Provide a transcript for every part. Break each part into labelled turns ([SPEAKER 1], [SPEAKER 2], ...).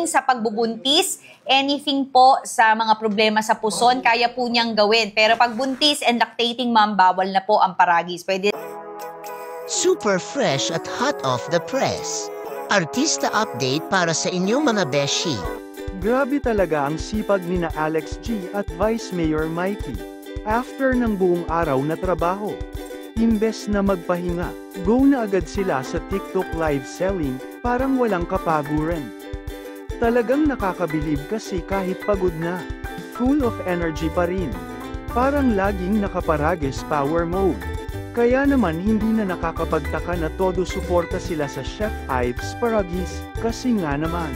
[SPEAKER 1] sa pagbubuntis, anything po sa mga problema sa puson, kaya po niyang gawin. Pero pag buntis and lactating mom, bawal na po ang paragis. Pwede.
[SPEAKER 2] Super fresh at hot off the press. Artista update para sa inyong mga beshi.
[SPEAKER 3] Grabe talaga ang sipag ni na Alex G at Vice Mayor Mikey. After ng buong araw na trabaho, imbes na magpahinga, go na agad sila sa TikTok live selling, parang walang kapaguran. Talagang nakakabilib kasi kahit pagod na, full of energy pa rin. Parang laging nakaparagis power mode. Kaya naman hindi na nakakapagtaka na todo suporta sila sa Chef Ives Paragis, kasi nga naman.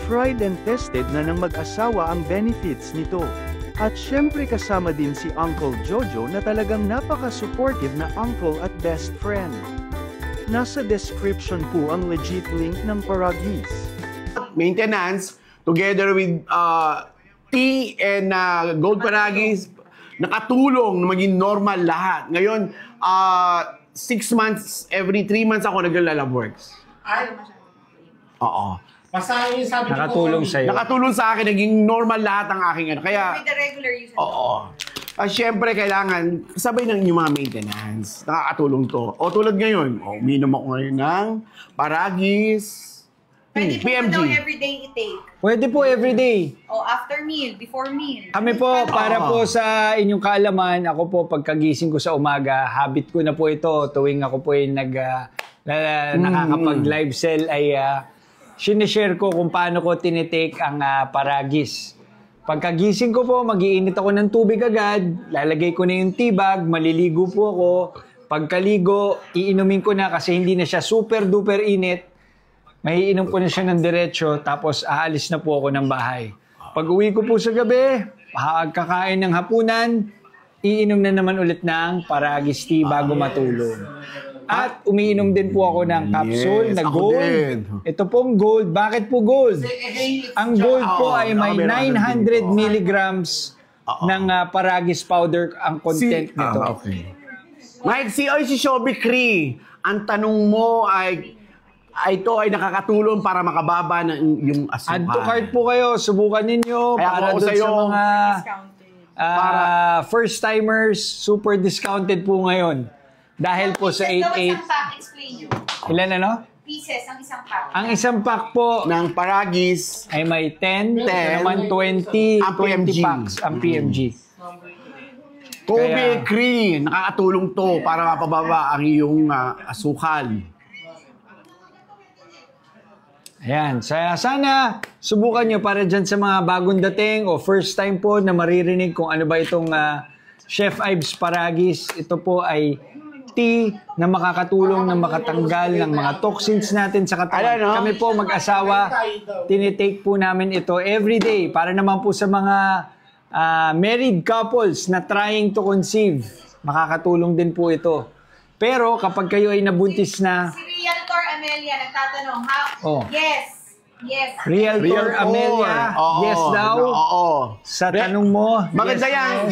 [SPEAKER 3] Tried and tested na ng mag-asawa ang benefits nito. At syempre kasama din si Uncle Jojo na talagang napaka-supportive na uncle at best friend. Nasa description po ang legit link ng Paragis.
[SPEAKER 4] Maintenance, together with tea and gold Paragis, nakatulong na maging normal lahat. Ngayon, 6 months, every 3 months ako naglalabworks. Oo.
[SPEAKER 5] Basta yung sabi
[SPEAKER 6] nakatulong sa'yo.
[SPEAKER 4] Nakatulong sa akin, naging normal lahat ang aking ano. Kaya,
[SPEAKER 1] With the regular use.
[SPEAKER 4] oo. Siyempre, kailangan sabay ng inyong mga maintenance. Nakakatulong to. O tulad ngayon, uminom ako ngayon ng Paragis.
[SPEAKER 1] Pwede po
[SPEAKER 4] PMG.
[SPEAKER 1] daw everyday i-take.
[SPEAKER 6] Pwede po everyday.
[SPEAKER 1] O after meal, before meal.
[SPEAKER 6] Kami po, para po sa inyong kaalaman, ako po pagkagising ko sa umaga, habit ko na po ito tuwing ako po ay nakakapag-live sell ay sinishare ko kung paano ko tinitake ang Paragis. Pagkagising ko po, mag-iinit ako ng tubig agad, lalagay ko na yung tea bag, maliligo po ako. Pagkaligo, iinumin ko na kasi hindi na siya super duper init. Maiinom ko na siya ng diretso, tapos aalis na po ako ng bahay. Pag uwi ko po sa gabi, kakain ng hapunan, iinom na naman ulit ng Paragis tea bago matulog. At umiinom din po ako ng capsule na gold. Ito pong gold. Bakit po gold? Ang gold po ay may 900 milligrams ng Paragis powder ang content nito.
[SPEAKER 4] Okay. Mike, si Shobi Cree, ang tanong mo ay ito ay nakakatulong para makababa ng yung asukal.
[SPEAKER 6] Add to cart po kayo. Subukan ninyo.
[SPEAKER 4] Kaya
[SPEAKER 6] para doon sa mga first-timers, super discounted po ngayon. Dahil po sa 8.8.
[SPEAKER 1] Explain nyo.
[SPEAKER 6] Ilan ano?
[SPEAKER 1] Pieces, ang isang pack.
[SPEAKER 6] Ang isang pack po
[SPEAKER 4] ng Paragis
[SPEAKER 6] ay may 10, ito naman 20,
[SPEAKER 4] ang
[SPEAKER 6] 20
[SPEAKER 4] PMG.
[SPEAKER 6] packs ang PMG.
[SPEAKER 4] Kobe Cree, nakakatulong to para mapababa ang iyong asukal.
[SPEAKER 6] Ayan. Sana subukan nyo para dyan sa mga bagong dating o first time po na maririnig kung ano ba itong Chef Ives Paragis. Ito po ay tea na makakatulong na makatanggal ng mga toxins natin sa katawan. Kami po mag-asawa, tinitake po namin ito everyday para naman po sa mga married couples na trying to conceive. Makakatulong din po ito. Pero kapag kayo ay nabuntis na...
[SPEAKER 1] Si Realtor Amelia nagtatanong, yes. Yes.
[SPEAKER 6] Realtor Amelia, yes daw.
[SPEAKER 4] Oo.
[SPEAKER 6] Sa tanong mo,
[SPEAKER 4] maganda
[SPEAKER 6] yes,
[SPEAKER 4] yan.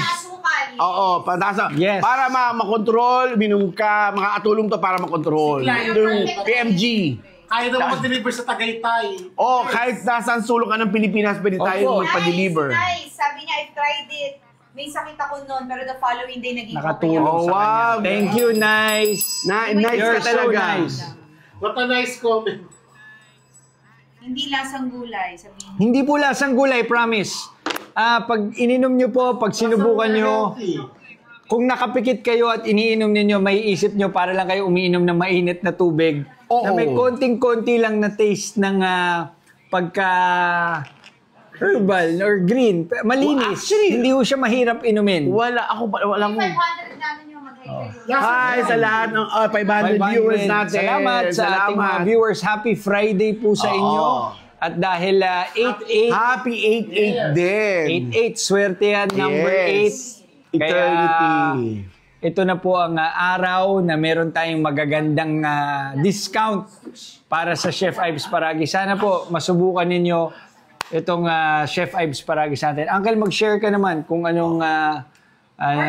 [SPEAKER 4] Oo,
[SPEAKER 6] yes.
[SPEAKER 4] Para makontrol, minum ka, makakatulong to para makontrol. Yung PMG.
[SPEAKER 5] Kaya naman mag-deliver sa Tagaytay.
[SPEAKER 4] Kahit nasaan sulok ka ng Pilipinas, pwede tayo magpa-deliver.
[SPEAKER 1] Nice. Sabi niya, I've tried it. May sakit ako noon, pero the following day naging
[SPEAKER 6] nakatulong sa kanya. Thank you, nice.
[SPEAKER 4] Nice
[SPEAKER 6] You're
[SPEAKER 4] ka talaga.
[SPEAKER 6] so nice.
[SPEAKER 5] What a nice comment.
[SPEAKER 1] Hindi lasang gulay, sabihin.
[SPEAKER 6] Hindi po lasang gulay, promise. Pag ininom nyo po, pag sinubukan nyo, kung nakapikit kayo at iniinom ninyo, may isip nyo para lang kayo umiinom ng mainit na tubig. Na may konting-konti lang na taste ng pagka herbal or green. Malinis. Hindi ko siya mahirap inumin.
[SPEAKER 4] Wala mo.
[SPEAKER 1] 500 namin yung mag-hydrate.
[SPEAKER 4] Hi sa lahat ng 500 viewers natin.
[SPEAKER 6] Salamat sa ating mga viewers. Happy Friday po sa inyo. At dahil 8-8.
[SPEAKER 4] Happy 8-8 din.
[SPEAKER 6] 8-8. Swerte yan. Number 8.
[SPEAKER 4] Eternity.
[SPEAKER 6] Ito na po ang araw na meron tayong magagandang discount para sa Chef Ives Paragis. Sana po masubukan ninyo itong Chef Ives Paragis natin. Uncle, mag-share ka naman kung anong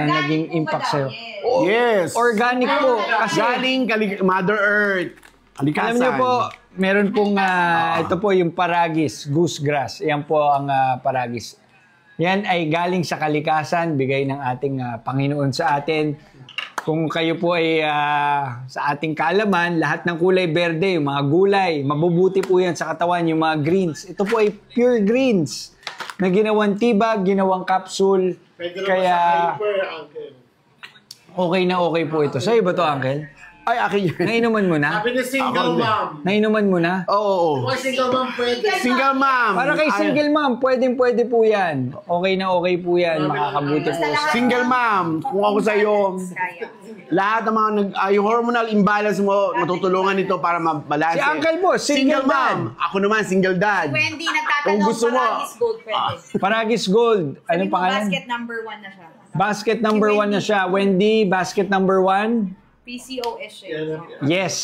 [SPEAKER 6] naging impact sa'yo.
[SPEAKER 4] Yes.
[SPEAKER 6] Organic po. Kasi
[SPEAKER 4] galing Mother Earth.
[SPEAKER 6] alam niyo po, meron pong, ito po yung Paragis, goose grass. Yan po ang Paragis. Yan ay galing sa kalikasan, bigay ng ating Panginoon sa atin. Kung kayo po ay sa ating kaalaman, lahat ng kulay berde, yung mga gulay, mabubuti po yan sa katawan, yung mga greens. Ito po ay pure greens na ginawang tibag, ginawang capsule.
[SPEAKER 5] Pwede
[SPEAKER 6] Kaya
[SPEAKER 5] hyper, uncle.
[SPEAKER 6] okay na okay po ito. Sa'yo ba ito, Uncle?
[SPEAKER 4] Ay, akin yan.
[SPEAKER 6] Nainuman mo na?
[SPEAKER 5] Sabi ni single mom.
[SPEAKER 6] Nainuman mo na?
[SPEAKER 4] Oo.
[SPEAKER 5] Kung single mom pwede.
[SPEAKER 4] Single mom.
[SPEAKER 6] Para kay single mom, pwede po yan. Okay na okay po yan. Makakabuti po.
[SPEAKER 4] Single mom, kung ako sa'yo, lahat ng mga yung hormonal imbalance mo, matutulungan nito para mabalance.
[SPEAKER 6] Si Uncle po, single dad.
[SPEAKER 4] mom. Ako naman, single dad.
[SPEAKER 1] Wendy,
[SPEAKER 4] Kung
[SPEAKER 1] nagtatanong,
[SPEAKER 4] gusto mo.
[SPEAKER 1] Paragis Gold pwede.
[SPEAKER 6] Paragis Gold. Anong pangalan?
[SPEAKER 1] Basket number 1 na siya.
[SPEAKER 6] Basket number 1 na siya. Wendy, basket number 1?
[SPEAKER 1] PCOS siya.
[SPEAKER 6] Yes.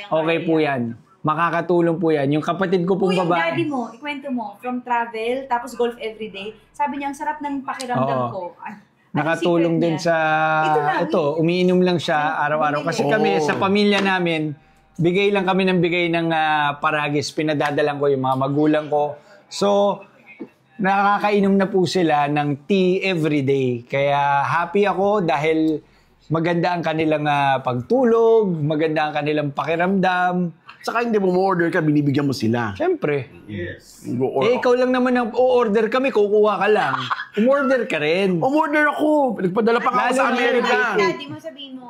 [SPEAKER 6] Okay po yan. Makakatulong po yan. Yung kapatid ko pong
[SPEAKER 1] Yung
[SPEAKER 6] babae.
[SPEAKER 1] daddy mo, ikwento mo, from travel, tapos golf everyday, sabi niya, ang sarap ng pakiramdam
[SPEAKER 6] Oo.
[SPEAKER 1] ko.
[SPEAKER 6] Nakatulong din sa... Ito, umiinom lang siya araw-araw. Kasi kami, sa pamilya namin, bigay lang kami ng bigay ng Paragis. Pinadadalan ko yung mga magulang ko. So, nakakainom na po sila ng tea everyday. Kaya happy ako dahil maganda ang kanilang pagtulog, maganda ang kanilang pakiramdam.
[SPEAKER 4] Saka hindi mo order ka, binibigyan mo sila.
[SPEAKER 6] Siyempre.
[SPEAKER 5] Yes.
[SPEAKER 6] Ikaw lang naman ang o-order kami, kukuha ka lang. Umorder ka rin.
[SPEAKER 4] Umorder ako. Nagpadala pa nga ako
[SPEAKER 6] Lalo
[SPEAKER 4] sa
[SPEAKER 6] na
[SPEAKER 4] Amerika.
[SPEAKER 1] Daddy mo, sabihin mo,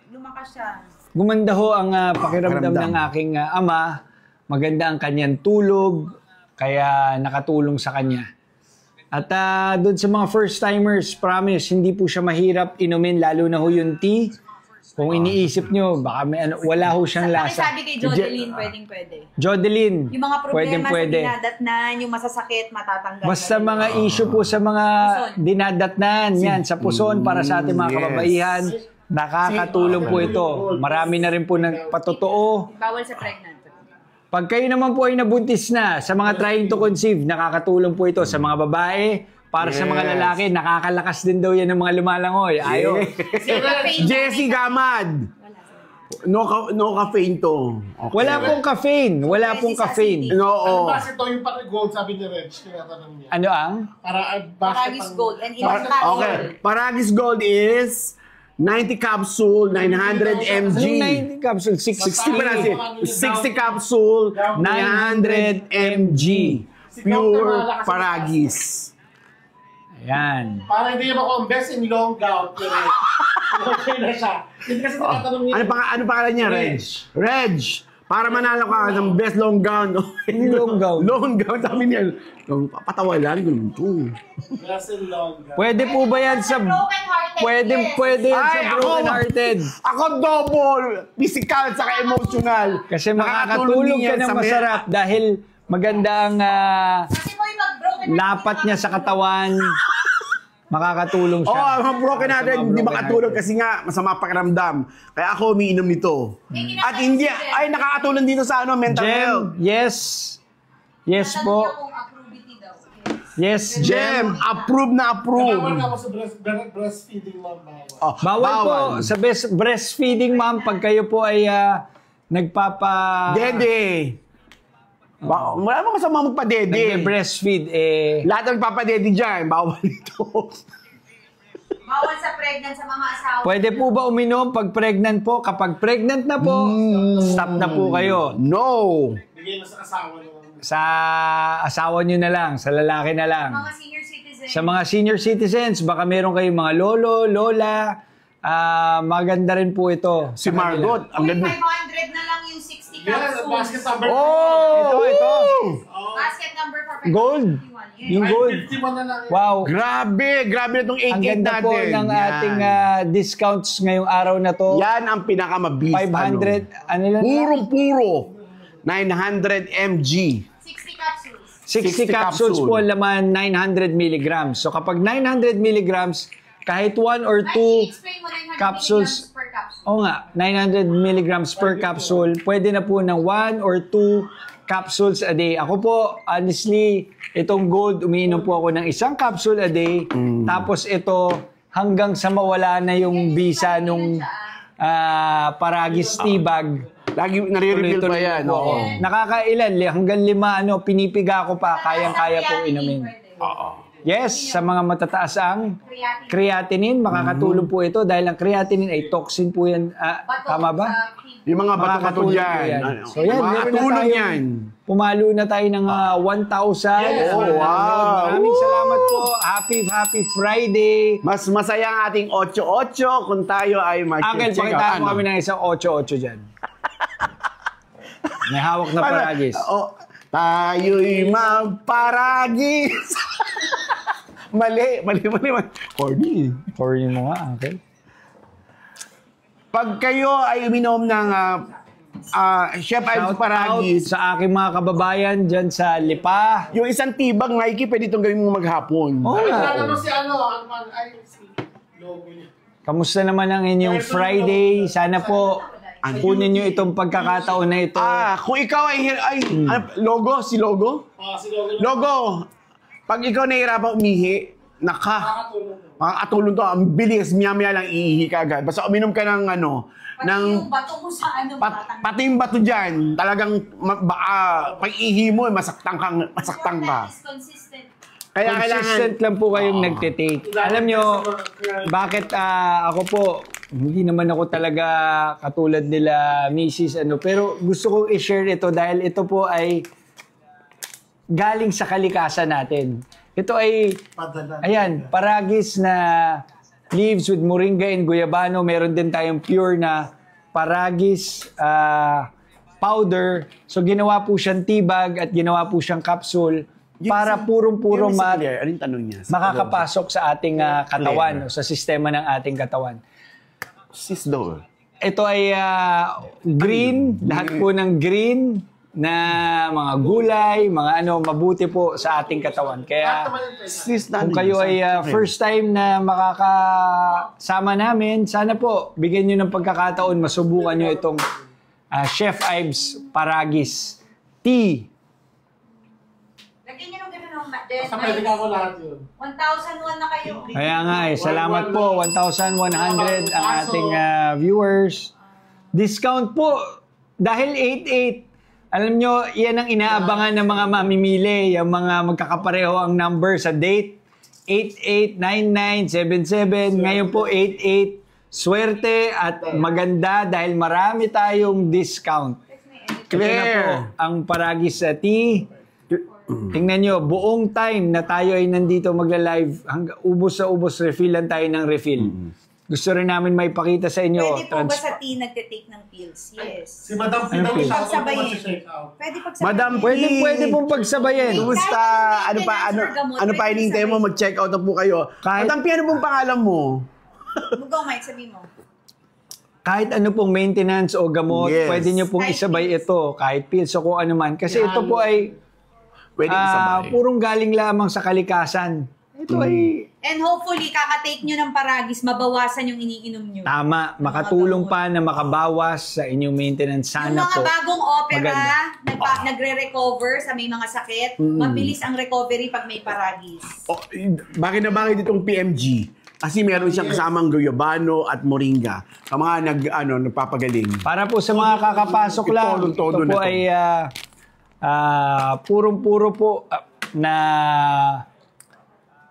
[SPEAKER 1] lumakas siya.
[SPEAKER 6] Gumanda ho ang pakiramdam
[SPEAKER 4] Pakiramdam.
[SPEAKER 6] ng aking ama. Maganda ang kanyang tulog, kaya nakatulong sa kanya. At doon sa mga first-timers, promise, hindi po siya mahirap inumin, lalo na ho yung tea. Kung iniisip nyo, baka may wala ho siyang lasa.
[SPEAKER 1] Sabi kay Jodeline, pwede.
[SPEAKER 6] Jodeline,
[SPEAKER 1] Yung mga problema
[SPEAKER 6] pwede.
[SPEAKER 1] sa dinadatnan, yung masasakit, matatanggal.
[SPEAKER 6] Basta mga issue po sa mga dinadatnan, yan, sa puson, para sa ating mga
[SPEAKER 4] Yes.
[SPEAKER 6] kababaihan, nakakatulong po ito. Marami na rin po ng patotoo.
[SPEAKER 1] Bawal sa pregnant.
[SPEAKER 6] Pag kayo naman po ay nabuntis na sa mga trying to conceive, nakakatulong po ito sa mga babae. Para sa mga lalaki, nakakalakas din daw yan ng mga lumalangoy. Ayo.
[SPEAKER 4] Jessie Gamad. No caffeine to. Okay.
[SPEAKER 6] Wala pong caffeine. Wala pong caffeine.
[SPEAKER 4] No,
[SPEAKER 5] Ano ba ito yung gold sabi ni Reg? Tinatanong niya.
[SPEAKER 6] Ano ang?
[SPEAKER 5] Para
[SPEAKER 1] Paragis Gold. And ilang
[SPEAKER 4] Okay. Paragis Gold is 90 capsule, 900 mg.
[SPEAKER 6] Yung 90 capsule,
[SPEAKER 4] 60 pala siya. 60 capsule, 900 mg. Pure Paragis.
[SPEAKER 6] Ayan.
[SPEAKER 5] Para hindi niya makuha ang best in long gout. Okay na siya. Hindi kasi tinatanong niya.
[SPEAKER 4] Ano pangalan niya? Reg. Para manalo ka ng best long gown.
[SPEAKER 6] Long gown.
[SPEAKER 4] Long gown. Sabi niya, patawa lang. Ganun.
[SPEAKER 5] Best in long gout.
[SPEAKER 6] Pwede po ba yan sa... Pwede yan sa
[SPEAKER 4] Ay, ako-
[SPEAKER 6] broken hearted.
[SPEAKER 4] Ako double. Physical saka emotional.
[SPEAKER 6] Kasi makakatulog ka ng masarap dahil maganda ang
[SPEAKER 1] Kasi mo yung mag-broken
[SPEAKER 6] lapat niya sa katawan. Makakatulong
[SPEAKER 4] Oo,
[SPEAKER 6] siya.
[SPEAKER 4] ang broken natin, hindi makatulog kasi nga masama pakiramdam. Kaya ako umiinom nito. At hindi, ay nakakatulong dito sa mental health.
[SPEAKER 6] Jem, yes. Yes po.
[SPEAKER 1] kung approvity daw.
[SPEAKER 6] Yes,
[SPEAKER 4] Jem,
[SPEAKER 6] Jem.
[SPEAKER 4] approve na approve.
[SPEAKER 5] Bawal ka mo sa breastfeeding mom. Bawal.
[SPEAKER 4] Oh,
[SPEAKER 6] Bawal po sa breastfeeding mom pag kayo po ay nagpapa...
[SPEAKER 4] Dede. Wala mo kasama magpa-dede.
[SPEAKER 6] Nagbe-breastfeed
[SPEAKER 4] Lahat ng nagpapa-dede dyan, bawal ito.
[SPEAKER 1] Bawal sa pregnant sa mga asawa.
[SPEAKER 6] Pwede po ba uminom pag pregnant po? Kapag pregnant na po, stop na po kayo.
[SPEAKER 4] No.
[SPEAKER 5] Bigay na sa asawa naman.
[SPEAKER 6] Sa asawa nyo na lang, sa lalaki na lang.
[SPEAKER 1] Mga senior citizens.
[SPEAKER 6] Sa mga senior citizens, baka meron kayong mga lolo, lola, maganda rin po ito.
[SPEAKER 4] Si Margot, ang ganda.
[SPEAKER 1] 500 na lang yung 60
[SPEAKER 5] Yes,
[SPEAKER 1] capsules.
[SPEAKER 5] basket number.
[SPEAKER 4] Oh!
[SPEAKER 6] Ito.
[SPEAKER 1] Basket number for
[SPEAKER 6] Gold. Yung gold.
[SPEAKER 5] 51 na lang.
[SPEAKER 6] Wow.
[SPEAKER 4] Grabe na itong 88
[SPEAKER 6] Ang ganda
[SPEAKER 4] natin.
[SPEAKER 6] po ng ating discounts ngayong araw na to.
[SPEAKER 4] Yan ang pinakamabis.
[SPEAKER 6] 500, ano lang?
[SPEAKER 4] Puro. 900 mg.
[SPEAKER 1] 60 capsules.
[SPEAKER 6] 60 capsules po ang laman, 900 milligrams. So kapag 900 milligrams, kahit 1 or 2
[SPEAKER 1] I-explain mo 900
[SPEAKER 6] capsules,
[SPEAKER 1] milligrams per capsule.
[SPEAKER 6] o nga, 900 milligrams per capsule, pwede na po ng 1 or 2 capsules a day. Ako po, honestly, itong gold, umiinom po ako ng isang capsule a day. Tapos ito, hanggang sa mawala na yung bisa nung Paragis tea bag,
[SPEAKER 4] Lagi nare-reveal pa
[SPEAKER 6] Tuloy-tuloy
[SPEAKER 4] yan.
[SPEAKER 6] po ako.
[SPEAKER 4] Oo.
[SPEAKER 6] Nakakailan, hanggang 5, pinipiga ko pa, kayang-kaya pong inumin.
[SPEAKER 4] Oo.
[SPEAKER 6] Yes, sa mga matataas ang creatinine, makakatulong po ito dahil ang creatinine ay toxin po yan. Tama ba?
[SPEAKER 4] Yung mga bato-bato
[SPEAKER 6] Makakatulong po
[SPEAKER 4] dyan.
[SPEAKER 6] yan. So yan, meron na
[SPEAKER 4] Makakatulong
[SPEAKER 6] tayong-
[SPEAKER 4] yan.
[SPEAKER 6] Pumalo na tayo ng 1,000.
[SPEAKER 4] Oh, wow.
[SPEAKER 6] Maraming salamat po. Happy Friday.
[SPEAKER 4] Mas masaya ang ating 8-8 kung tayo ay
[SPEAKER 6] Uncle,
[SPEAKER 4] mag-check
[SPEAKER 6] pakitaan mo
[SPEAKER 4] out.
[SPEAKER 6] kami ng isang 8-8 dyan. May hawak na paragis.
[SPEAKER 4] Oh, tayo'y magparagis. Mali. Corny.
[SPEAKER 6] Corny mo nga, Uncle.
[SPEAKER 4] Pag kayo ay uminom ng Chef Ives
[SPEAKER 6] Shout
[SPEAKER 4] Paragis,
[SPEAKER 6] out sa aking mga kababayan dyan sa Lipa.
[SPEAKER 4] yung isang tibag, Mikey, pwede itong gawin mo maghapon.
[SPEAKER 6] Oo nga.
[SPEAKER 5] Ano si si logo niya.
[SPEAKER 6] Kamusta naman ang inyong Friday? Sana po kunin nyo itong pagkakataon na ito.
[SPEAKER 4] Kung ikaw ay logo, si Logo?
[SPEAKER 5] Si logo niya.
[SPEAKER 4] Logo, pag ikaw nahihirapan umihi,
[SPEAKER 5] Nakakatulong.
[SPEAKER 4] makakatulong to, ang bilis, maya-maya lang iihi ka agad. Basta uminom ka ng ng
[SPEAKER 1] Yung bato mo sa ano,
[SPEAKER 4] pati yung bato dyan, talagang pag ihi mo, masaktan ka.
[SPEAKER 1] consistent.
[SPEAKER 4] Kaya
[SPEAKER 6] Consistent lang po kayong nagtitake. Alam nyo, bakit ako po, hindi naman ako talaga katulad nila Mrs. Pero gusto kong i-share ito dahil ito po ay galing sa kalikasan natin. Ito ay, ayan, paragis na leaves with moringa and guyabano. Meron din tayong pure na paragis powder. So ginawa po siyang tibag at ginawa po siyang capsule para purong-puro
[SPEAKER 4] Anong tanong niya?
[SPEAKER 6] makakapasok sa ating katawan, o sa sistema ng ating katawan.
[SPEAKER 4] Sis daw.
[SPEAKER 6] Ito ay green, lahat po ng green na mga gulay, mga mabuti po sa ating katawan. Kaya
[SPEAKER 4] Sis
[SPEAKER 6] kung kayo ay first time na makakasama namin, sana po bigyan nyo ng pagkakataon, masubukan nyo itong Chef Ives Paragis Tea.
[SPEAKER 1] Lagyan niyo ng gano'n ng
[SPEAKER 5] Sa pwede ka ako lahat yun.
[SPEAKER 1] 1,001 na kayo.
[SPEAKER 6] Kaya nga salamat po, 1,100 ang ating viewers. Discount po, dahil 88. Alam nyo, yan ang inaabangan ng mga mamimili, yung mga magkakapareho ang number sa date. 889977, ngayon po 88. Swerte at maganda dahil marami tayong discount. Ito na po ang Paragis Tea. Tingnan nyo, buong time na tayo ay nandito magla-live, hanggang ubos sa ubos, refill lang tayo ng refill. Gusto rin namin may pakita sa inyo.
[SPEAKER 1] Pwede po ba sa tea nagtitake ng pills? Yes.
[SPEAKER 5] Si Madam Pina
[SPEAKER 6] Ano,
[SPEAKER 5] siya
[SPEAKER 1] Pagsabayin.
[SPEAKER 5] shake out.
[SPEAKER 1] Pwede pagsabayin.
[SPEAKER 4] Madam
[SPEAKER 6] Pwede pong pagsabayin.
[SPEAKER 4] Kumusta? Ano pa hinihintay mo? Mag-check out na po kayo.
[SPEAKER 6] Kahit-
[SPEAKER 4] Madam P, ano pong pangalan mo?
[SPEAKER 1] Mugaw, Mike, sabi mo.
[SPEAKER 6] Kahit ano pong maintenance o gamot,
[SPEAKER 4] Yes.
[SPEAKER 6] pwede nyo pong
[SPEAKER 1] Kahit
[SPEAKER 6] isabay
[SPEAKER 1] pills.
[SPEAKER 6] ito, kahit pills o kung ano man. Kasi ito po ay
[SPEAKER 4] Pwede isabay.
[SPEAKER 6] purong galing lamang sa kalikasan. Ito ay
[SPEAKER 1] And hopefully, kakatake nyo ng paragis, mabawasan yung iniinom nyo.
[SPEAKER 6] tama, makatulong pa na makabawas sa inyong maintenance.
[SPEAKER 1] Yung
[SPEAKER 6] Sana
[SPEAKER 1] mga
[SPEAKER 6] po.
[SPEAKER 1] bagong opera,
[SPEAKER 6] Maganda.
[SPEAKER 1] nagre-recover sa may mga sakit, mabilis ang recovery pag may paragis.
[SPEAKER 4] Bakit itong PMG? Kasi meron siyang kasamang guyabano at moringa. Sa mga nagpapagaling.
[SPEAKER 6] Para po sa mga kakapasok lang, ito
[SPEAKER 4] Todo na
[SPEAKER 6] po
[SPEAKER 4] to.
[SPEAKER 6] ay purong-puro po na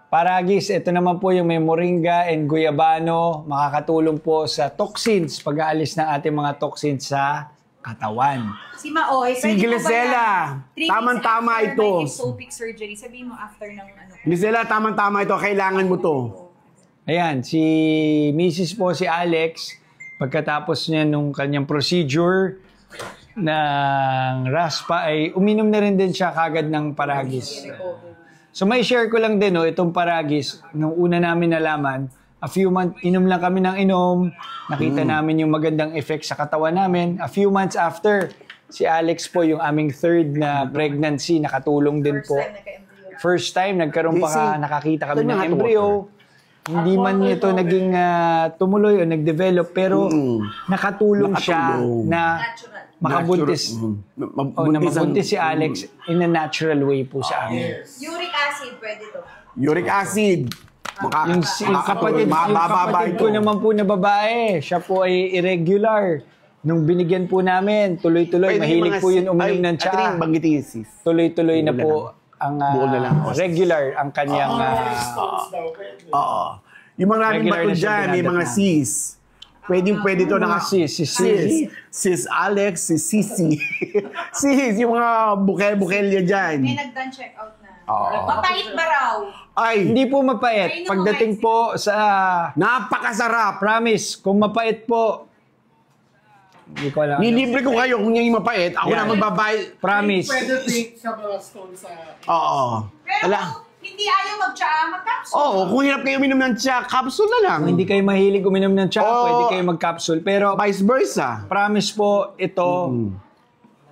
[SPEAKER 6] paragis. Ito naman po yung may moringa and guyabano. Makakatulong po sa toxins, pag-aalis ng ating mga toxins sa katawan.
[SPEAKER 1] Si Maoy,
[SPEAKER 4] Si Glisela, tamang-tama ito.
[SPEAKER 1] Ectopic surgery. Sabihin mo after ng ano.
[SPEAKER 4] Gisela, tamang-tama ito. Kailangan mo to.
[SPEAKER 6] Ayan, si Mrs. po, si Alex, pagkatapos niya nung kanyang procedure ng raspa, ay uminom na rin din siya kagad ng paragis. So may share ko lang din, itong paragis, nung una namin nalaman, a few months, inom lang kami ng inom, nakita namin yung magandang effect sa katawan namin. A few months after, si Alex po, yung aming third na pregnancy, nakatulong din po. First time, nagkaroon pa nakakita kami ng embryo. Hindi man ito naging tumuloy o nag-develop, pero nakatulong siya na makabuntis. Mabuntis si Alex in a natural way po sa amin.
[SPEAKER 1] Uric acid, pwede to.
[SPEAKER 4] Uric acid.
[SPEAKER 6] Yung kapatid ko naman po na babae, siya po ay irregular. nung binigyan po namin, tuloy-tuloy,
[SPEAKER 4] Pwede
[SPEAKER 6] mahilig
[SPEAKER 4] mga
[SPEAKER 6] po yun
[SPEAKER 4] sis-
[SPEAKER 6] uminom
[SPEAKER 4] ay,
[SPEAKER 6] ng
[SPEAKER 4] At rin,
[SPEAKER 6] tsaa.
[SPEAKER 4] banggitin yung sis.
[SPEAKER 6] Tuloy-tuloy na
[SPEAKER 4] Buo na
[SPEAKER 6] po
[SPEAKER 4] lang.
[SPEAKER 6] ang
[SPEAKER 4] Buo na lang.
[SPEAKER 6] regular ang kanyang
[SPEAKER 5] Rolling Stones daw. pwede.
[SPEAKER 4] Oo. Yung mga maraming
[SPEAKER 6] Regular
[SPEAKER 4] bato
[SPEAKER 6] na siya
[SPEAKER 4] dyan, may
[SPEAKER 6] dinadat
[SPEAKER 4] mga
[SPEAKER 6] na.
[SPEAKER 4] sis. Pwede to
[SPEAKER 6] Mga sis, si Sisi.
[SPEAKER 4] Sis Alex, si Sisi. Sis, yung mga bukel-bukelya dyan.
[SPEAKER 1] May nag-done check out na.
[SPEAKER 4] Oo.
[SPEAKER 1] Mapait ba raw?
[SPEAKER 4] Ay,
[SPEAKER 6] Hindi po mapait.
[SPEAKER 1] Ay,
[SPEAKER 6] Pagdating po sa
[SPEAKER 4] napakasarap.
[SPEAKER 6] promise, kung mapait po, hindi ko alam.
[SPEAKER 4] Nilibre ko kayo kung yung mapait. Ako
[SPEAKER 6] Yan.
[SPEAKER 4] na magbabayad.
[SPEAKER 6] Promise.
[SPEAKER 5] Pwede take sa mga Stones sa...
[SPEAKER 4] Oo.
[SPEAKER 1] Pero
[SPEAKER 4] Wala.
[SPEAKER 1] hindi ayaw mag-tsaa, mag-capsule.
[SPEAKER 4] Oo, kung hirap kayo uminom ng tsa, capsule na lang.
[SPEAKER 6] Kung hindi kayo mahilig uminom ng tsaa,
[SPEAKER 4] Oo.
[SPEAKER 6] pwede kayo mag-capsule. Pero
[SPEAKER 4] Vice versa.
[SPEAKER 6] promise po, ito,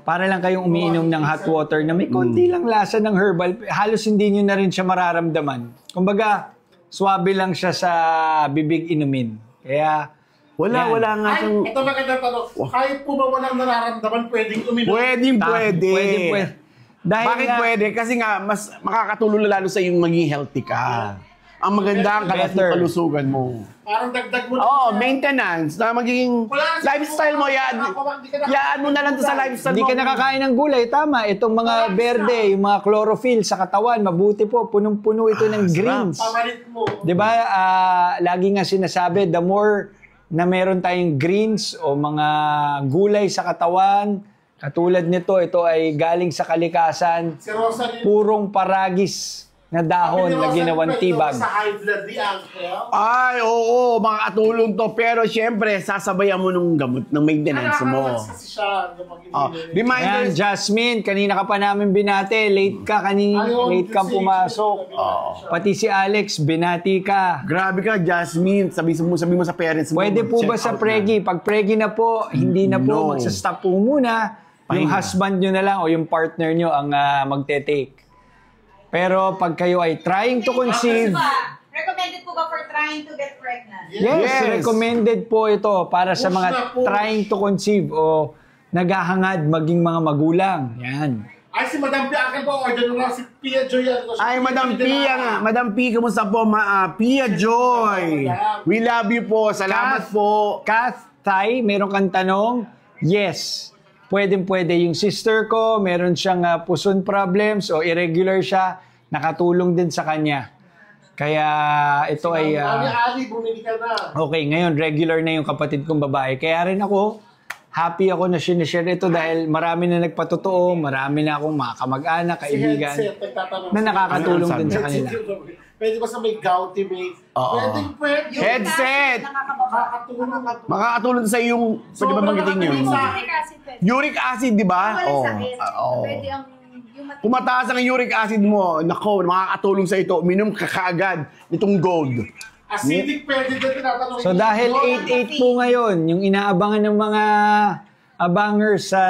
[SPEAKER 6] para lang kayong umiinom ng hot water na may konti lang lasa ng herbal, halos hindi nyo na rin siya mararamdaman. Kumbaga, swabe lang siya sa bibig inumin. Kaya, Yan.
[SPEAKER 4] Wala nga
[SPEAKER 5] Ay,
[SPEAKER 4] siyang...
[SPEAKER 5] ito maganda tanong. Kahit po ba walang nararamdaman, pwedeng uminom?
[SPEAKER 4] Pwede.
[SPEAKER 6] Pwede. Dahil
[SPEAKER 4] Bakit
[SPEAKER 6] nga,
[SPEAKER 4] pwede? Kasi nga, mas makakatulong lalo sa yung maging healthy ka. Ang maganda ang
[SPEAKER 6] Better.
[SPEAKER 4] kalusugan mo.
[SPEAKER 5] Parang dagdag mo
[SPEAKER 4] Oo,
[SPEAKER 5] siya.
[SPEAKER 4] maintenance. Na magiging
[SPEAKER 5] Wala,
[SPEAKER 4] lifestyle mo, yaan mo na lang to sa lifestyle
[SPEAKER 6] hindi
[SPEAKER 4] mo.
[SPEAKER 6] ka nakakain ng gulay, tama. Itong mga berde, yung mga chlorophyll sa katawan, mabuti po, punong-puno ito ng greens.
[SPEAKER 5] Pamalit mo.
[SPEAKER 6] Di ba, lagi nga sinasabi, the more na meron tayong greens o mga gulay sa katawan, katulad nito, ito ay galing sa kalikasan,
[SPEAKER 5] Si Rosalie.
[SPEAKER 6] purong paragis na dahon na ginawang tibag.
[SPEAKER 5] Sa high blood ni Uncle.
[SPEAKER 4] Ay, oo, makakatulong to. Pero syempre, sasabayan mo nung gamot, ng maintenance mo.
[SPEAKER 5] Nakakalakas kasi siya.
[SPEAKER 4] Oh,
[SPEAKER 6] Ayan,
[SPEAKER 4] reminders,
[SPEAKER 6] Jasmine, kanina ka pa namin binate. Late ka, late kang pumasok. Pati si Alex, binati ka.
[SPEAKER 4] grabe ka, Jasmine. Sabi mo sa parents mo.
[SPEAKER 6] Pwede po ba
[SPEAKER 4] check
[SPEAKER 6] sa
[SPEAKER 4] out
[SPEAKER 6] pregi? Pag pregi na po, hindi na po,
[SPEAKER 4] No.
[SPEAKER 6] magsastop po muna. Yung
[SPEAKER 4] Pahinga.
[SPEAKER 6] husband nyo na lang o yung partner nyo ang magte-take. Pero pag kayo ay trying to conceive,
[SPEAKER 1] Recommended po ba for trying to get pregnant?
[SPEAKER 6] yes,
[SPEAKER 4] Yes.
[SPEAKER 6] recommended po ito para sa
[SPEAKER 5] Push
[SPEAKER 6] mga
[SPEAKER 5] na, push.
[SPEAKER 6] trying to conceive o naghahangad maging mga magulang. Yan.
[SPEAKER 5] Ay, si Madam Pia, akin po, order na si Pia Joy.
[SPEAKER 4] Ay, Madam Pia nga. Madam Pia, kamusta po? Pia Joy. We love you po. Salamat po.
[SPEAKER 6] Kath, Tay, meron kang tanong? Yes. Pwede. Yung sister ko, meron siyang puson problems o irregular siya, nakatulong din sa kanya. Kaya ito ay...
[SPEAKER 5] Ali, bumili ka na.
[SPEAKER 6] okay, ngayon regular na yung kapatid kong babae. Kaya rin ako, happy ako na sinishare ito dahil marami na nagpatotoo, marami na akong mga kamag-anak,
[SPEAKER 5] Si
[SPEAKER 6] kaibigan,
[SPEAKER 5] Headset, nagtatanong.
[SPEAKER 6] na nakakatulong
[SPEAKER 4] Ano
[SPEAKER 6] din sa
[SPEAKER 5] Headset
[SPEAKER 6] kanila.
[SPEAKER 5] yung gawin. Pwede ba sa may gouty, may...
[SPEAKER 4] Oo.
[SPEAKER 5] Pwede.
[SPEAKER 4] Headset.
[SPEAKER 5] Nakakatulong.
[SPEAKER 4] Makakatulong sa yung... Pwede ba banggitin yun? Uric acid, di ba?
[SPEAKER 1] Walang
[SPEAKER 4] Oo.
[SPEAKER 1] sakit.
[SPEAKER 4] Oo.
[SPEAKER 1] Pwede ang yung
[SPEAKER 4] Kung mataas ang uric acid mo, nako, makakatulong sa ito. Uminom ka kaagad nitong gold.
[SPEAKER 5] Acidic, pwede din tinatanong.
[SPEAKER 6] So dahil 8-8 po ngayon, yung inaabangan ng mga abangers sa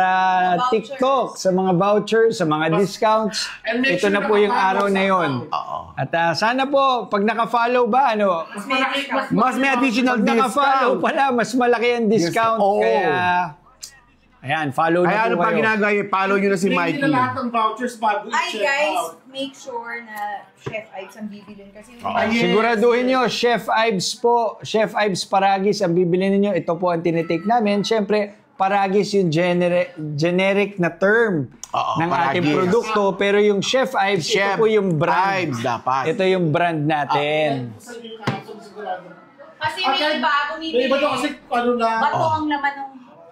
[SPEAKER 1] Vouchers.
[SPEAKER 6] TikTok, sa mga vouchers, sa mga discounts,
[SPEAKER 5] And make
[SPEAKER 6] ito
[SPEAKER 5] sure
[SPEAKER 6] na po yung
[SPEAKER 5] naka-follow
[SPEAKER 6] araw
[SPEAKER 5] sa
[SPEAKER 6] na yon.
[SPEAKER 5] account.
[SPEAKER 4] Oo.
[SPEAKER 6] At sana po, pag naka-follow ba, ano,
[SPEAKER 5] Mas malaki,
[SPEAKER 4] Mas may additional
[SPEAKER 6] pag naka-follow
[SPEAKER 4] discount.
[SPEAKER 6] pala, mas malaki ang discount.
[SPEAKER 4] Oo.
[SPEAKER 6] Kaya, ayan, follow
[SPEAKER 4] Kaya
[SPEAKER 6] na
[SPEAKER 4] ano
[SPEAKER 6] po
[SPEAKER 4] pa
[SPEAKER 6] kayo.
[SPEAKER 4] ginagawa? Follow nyo na si
[SPEAKER 5] Hindi
[SPEAKER 4] Mikey.
[SPEAKER 5] na lahat ng vouchers bago
[SPEAKER 1] Ay
[SPEAKER 5] i-check
[SPEAKER 1] guys,
[SPEAKER 5] out.
[SPEAKER 1] make sure na Chef Ives ang bibilin kasi yung
[SPEAKER 5] Yes.
[SPEAKER 6] Siguraduhin nyo, Chef Ives po, Chef Ives Paragis ang bibili ninyo. Ito po ang tinitake namin. Siyempre, Paragis yung generic na term
[SPEAKER 4] Oo,
[SPEAKER 6] ng ating
[SPEAKER 4] Paragis.
[SPEAKER 6] produkto. Pero yung Chef Ives,
[SPEAKER 4] Chef
[SPEAKER 6] ito po yung brand.
[SPEAKER 4] Ives dapat.
[SPEAKER 6] Ito yung brand natin.
[SPEAKER 5] Sa yung kaso, sigurado.
[SPEAKER 1] Kasi may iba, bumibili.
[SPEAKER 5] May iba daw kasi ano na.
[SPEAKER 1] Bato ang laman ng...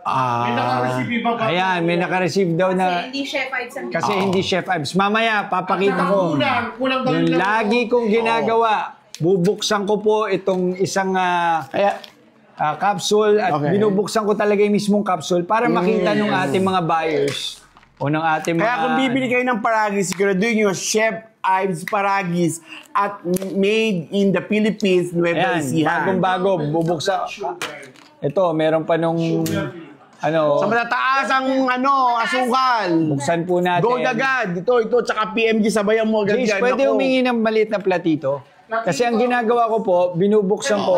[SPEAKER 5] May naka-receive iba ba?
[SPEAKER 6] Ayan, may naka-receive daw
[SPEAKER 1] Kasi
[SPEAKER 6] na...
[SPEAKER 1] hindi Chef Ives ang
[SPEAKER 6] Kasi hindi Chef Ives. Mamaya, papakita ko.
[SPEAKER 5] Kulang daw
[SPEAKER 6] Yung
[SPEAKER 5] yung
[SPEAKER 6] lagi kong ginagawa, bubuksan ko po itong isang
[SPEAKER 4] Kaya,
[SPEAKER 6] capsule at
[SPEAKER 4] Okay.
[SPEAKER 6] binubuksan ko talaga yung mismong capsule para makita ng ating mga buyers o ng ating mga...
[SPEAKER 4] kaya kung bibili kayo ng Paragis, siguraduhin nyo, Chef Ives Paragis at made in the Philippines, Nueva
[SPEAKER 6] Ayan,
[SPEAKER 4] Ecija.
[SPEAKER 6] bagong-bago, bubuksan. Ito, meron pa nung...
[SPEAKER 4] Sa matataas ang asukal.
[SPEAKER 6] buksan po natin.
[SPEAKER 4] Gold agad. Ito, tsaka PMG, sabayan mo agad
[SPEAKER 6] Jace,
[SPEAKER 4] yan.
[SPEAKER 6] pwede
[SPEAKER 4] Nako.
[SPEAKER 6] humingi ng maliit na platito? Kasi ang ginagawa ko po, binubuksan ko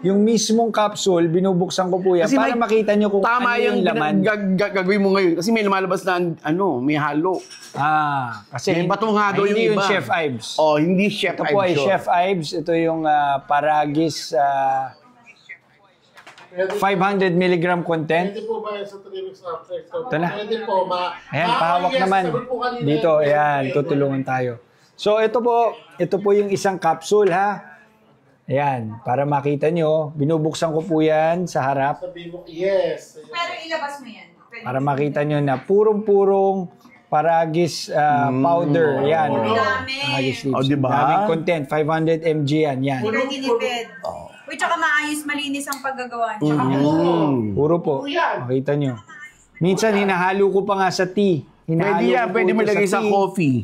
[SPEAKER 6] yung mismong capsule, binubuksan ko po yan para
[SPEAKER 4] may-
[SPEAKER 6] makita nyo kung
[SPEAKER 4] tama
[SPEAKER 6] ano yung
[SPEAKER 4] yung
[SPEAKER 6] laman.
[SPEAKER 4] gagawin mo ngayon. Kasi may lumalabas na, may halo.
[SPEAKER 6] Kasi
[SPEAKER 4] May batong hado yung
[SPEAKER 6] hindi
[SPEAKER 4] iba.
[SPEAKER 6] yung Chef Ives.
[SPEAKER 4] Oh, hindi Chef
[SPEAKER 6] Ito
[SPEAKER 4] Ives.
[SPEAKER 6] po ay
[SPEAKER 4] yun.
[SPEAKER 6] Chef Ives. Ito yung Paragis. 500 milligram content.
[SPEAKER 5] Pwede po ba yan sa 3 weeks after? So,
[SPEAKER 6] Ito na.
[SPEAKER 5] Pwede po.
[SPEAKER 6] Ayan, pahawak
[SPEAKER 5] yes,
[SPEAKER 6] naman.
[SPEAKER 5] sabi po kanina,
[SPEAKER 6] Dito,
[SPEAKER 5] pwede,
[SPEAKER 6] ayan,
[SPEAKER 5] pwede.
[SPEAKER 6] tutulungan tayo. So, ito po yung isang capsule, ha? Ayan, para makita nyo, binubuksan ko po yan sa harap
[SPEAKER 5] Sabi mo, yes.
[SPEAKER 1] Pero ilabas mo yan.
[SPEAKER 6] para makita nyo na purong-purong Paragis powder. Ayan.
[SPEAKER 1] Dami.
[SPEAKER 6] Paragis leaves.
[SPEAKER 4] Oh, diba?
[SPEAKER 6] Daming content. 500 mg yan. Yan.
[SPEAKER 1] Super tinipid. Uy, tsaka maayos, malinis ang paggagawa niya.
[SPEAKER 6] Puro po. Makita nyo. Minsan, hinahalo ko pa nga sa tea.
[SPEAKER 4] Pwede yan, pwede mo lagay sa
[SPEAKER 6] tea.
[SPEAKER 4] coffee.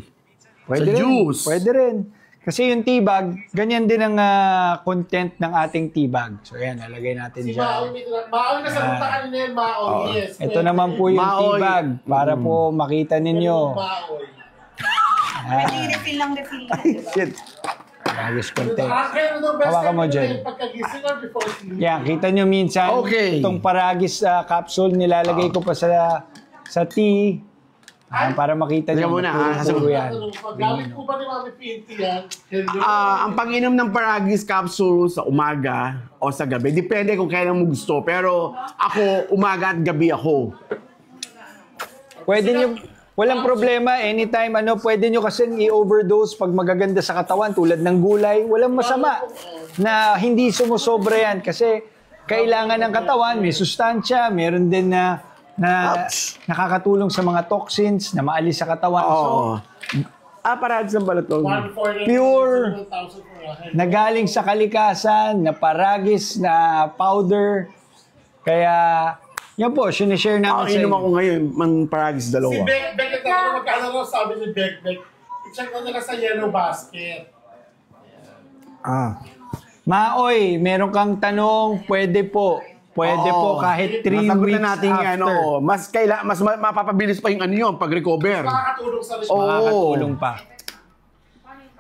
[SPEAKER 6] Pwede
[SPEAKER 4] sa
[SPEAKER 6] rin,
[SPEAKER 4] juice.
[SPEAKER 6] Pwede rin. Kasi yung tea bag, ganyan din ang content ng ating tea bag. So, ayan, nalagay natin
[SPEAKER 5] Si
[SPEAKER 6] dyan.
[SPEAKER 5] Maoy, nasagot na kanina yan, Maoy. Yes.
[SPEAKER 6] Ito naman po yung tea
[SPEAKER 4] Maoy.
[SPEAKER 6] bag para po makita ninyo.
[SPEAKER 5] Maoy.
[SPEAKER 1] Pwede refill lang, refill lang.
[SPEAKER 4] Shit.
[SPEAKER 6] Paragis content.
[SPEAKER 5] Kaya ano best
[SPEAKER 6] Hawakan mo
[SPEAKER 5] time
[SPEAKER 6] dyan.
[SPEAKER 5] yung pagkagising or before sleep?
[SPEAKER 6] Yan, kita nyo minsan,
[SPEAKER 4] Okay.
[SPEAKER 6] itong Paragis capsule, nilalagay ko pa sa tea. Para makita
[SPEAKER 4] Teka
[SPEAKER 6] nyo.
[SPEAKER 4] muna,
[SPEAKER 6] Puro yan.
[SPEAKER 5] Gamit po ba ni Mami Pinty yan? Hello?
[SPEAKER 4] Ang pag-inom ng Paragis capsule sa umaga o sa gabi, depende kung kailan mo gusto. Pero ako, umaga at gabi ako.
[SPEAKER 6] Pwede nyo, walang problema, anytime, pwede nyo kasing i-overdose pag magaganda sa katawan, tulad ng gulay, walang masama na hindi sumusobra yan kasi kailangan ng katawan, may sustansya, meron din na nakakatulong sa mga toxins na maalis sa katawan. So,
[SPEAKER 4] Oo. Paragis ng balatong.
[SPEAKER 6] pure na galing sa kalikasan, na Paragis, na powder. Kaya, yan po, sinishare namin sa
[SPEAKER 4] Inom
[SPEAKER 6] inyo.
[SPEAKER 4] ako ngayon, mang Paragis
[SPEAKER 5] Si
[SPEAKER 4] dalawa.
[SPEAKER 5] Beck, nagtatanong magkano raw sabi ni Beck. I-check mo nila sa yellow basket.
[SPEAKER 6] Maoy, meron kang tanong, pwede po. Pwede po kahit 3
[SPEAKER 4] Masagot
[SPEAKER 6] weeks
[SPEAKER 4] na natin
[SPEAKER 6] after.
[SPEAKER 4] yan, mas mapapabilis pa yung yun, pag-recover.
[SPEAKER 5] Makakatulong sa response.
[SPEAKER 6] Makakatulong pa.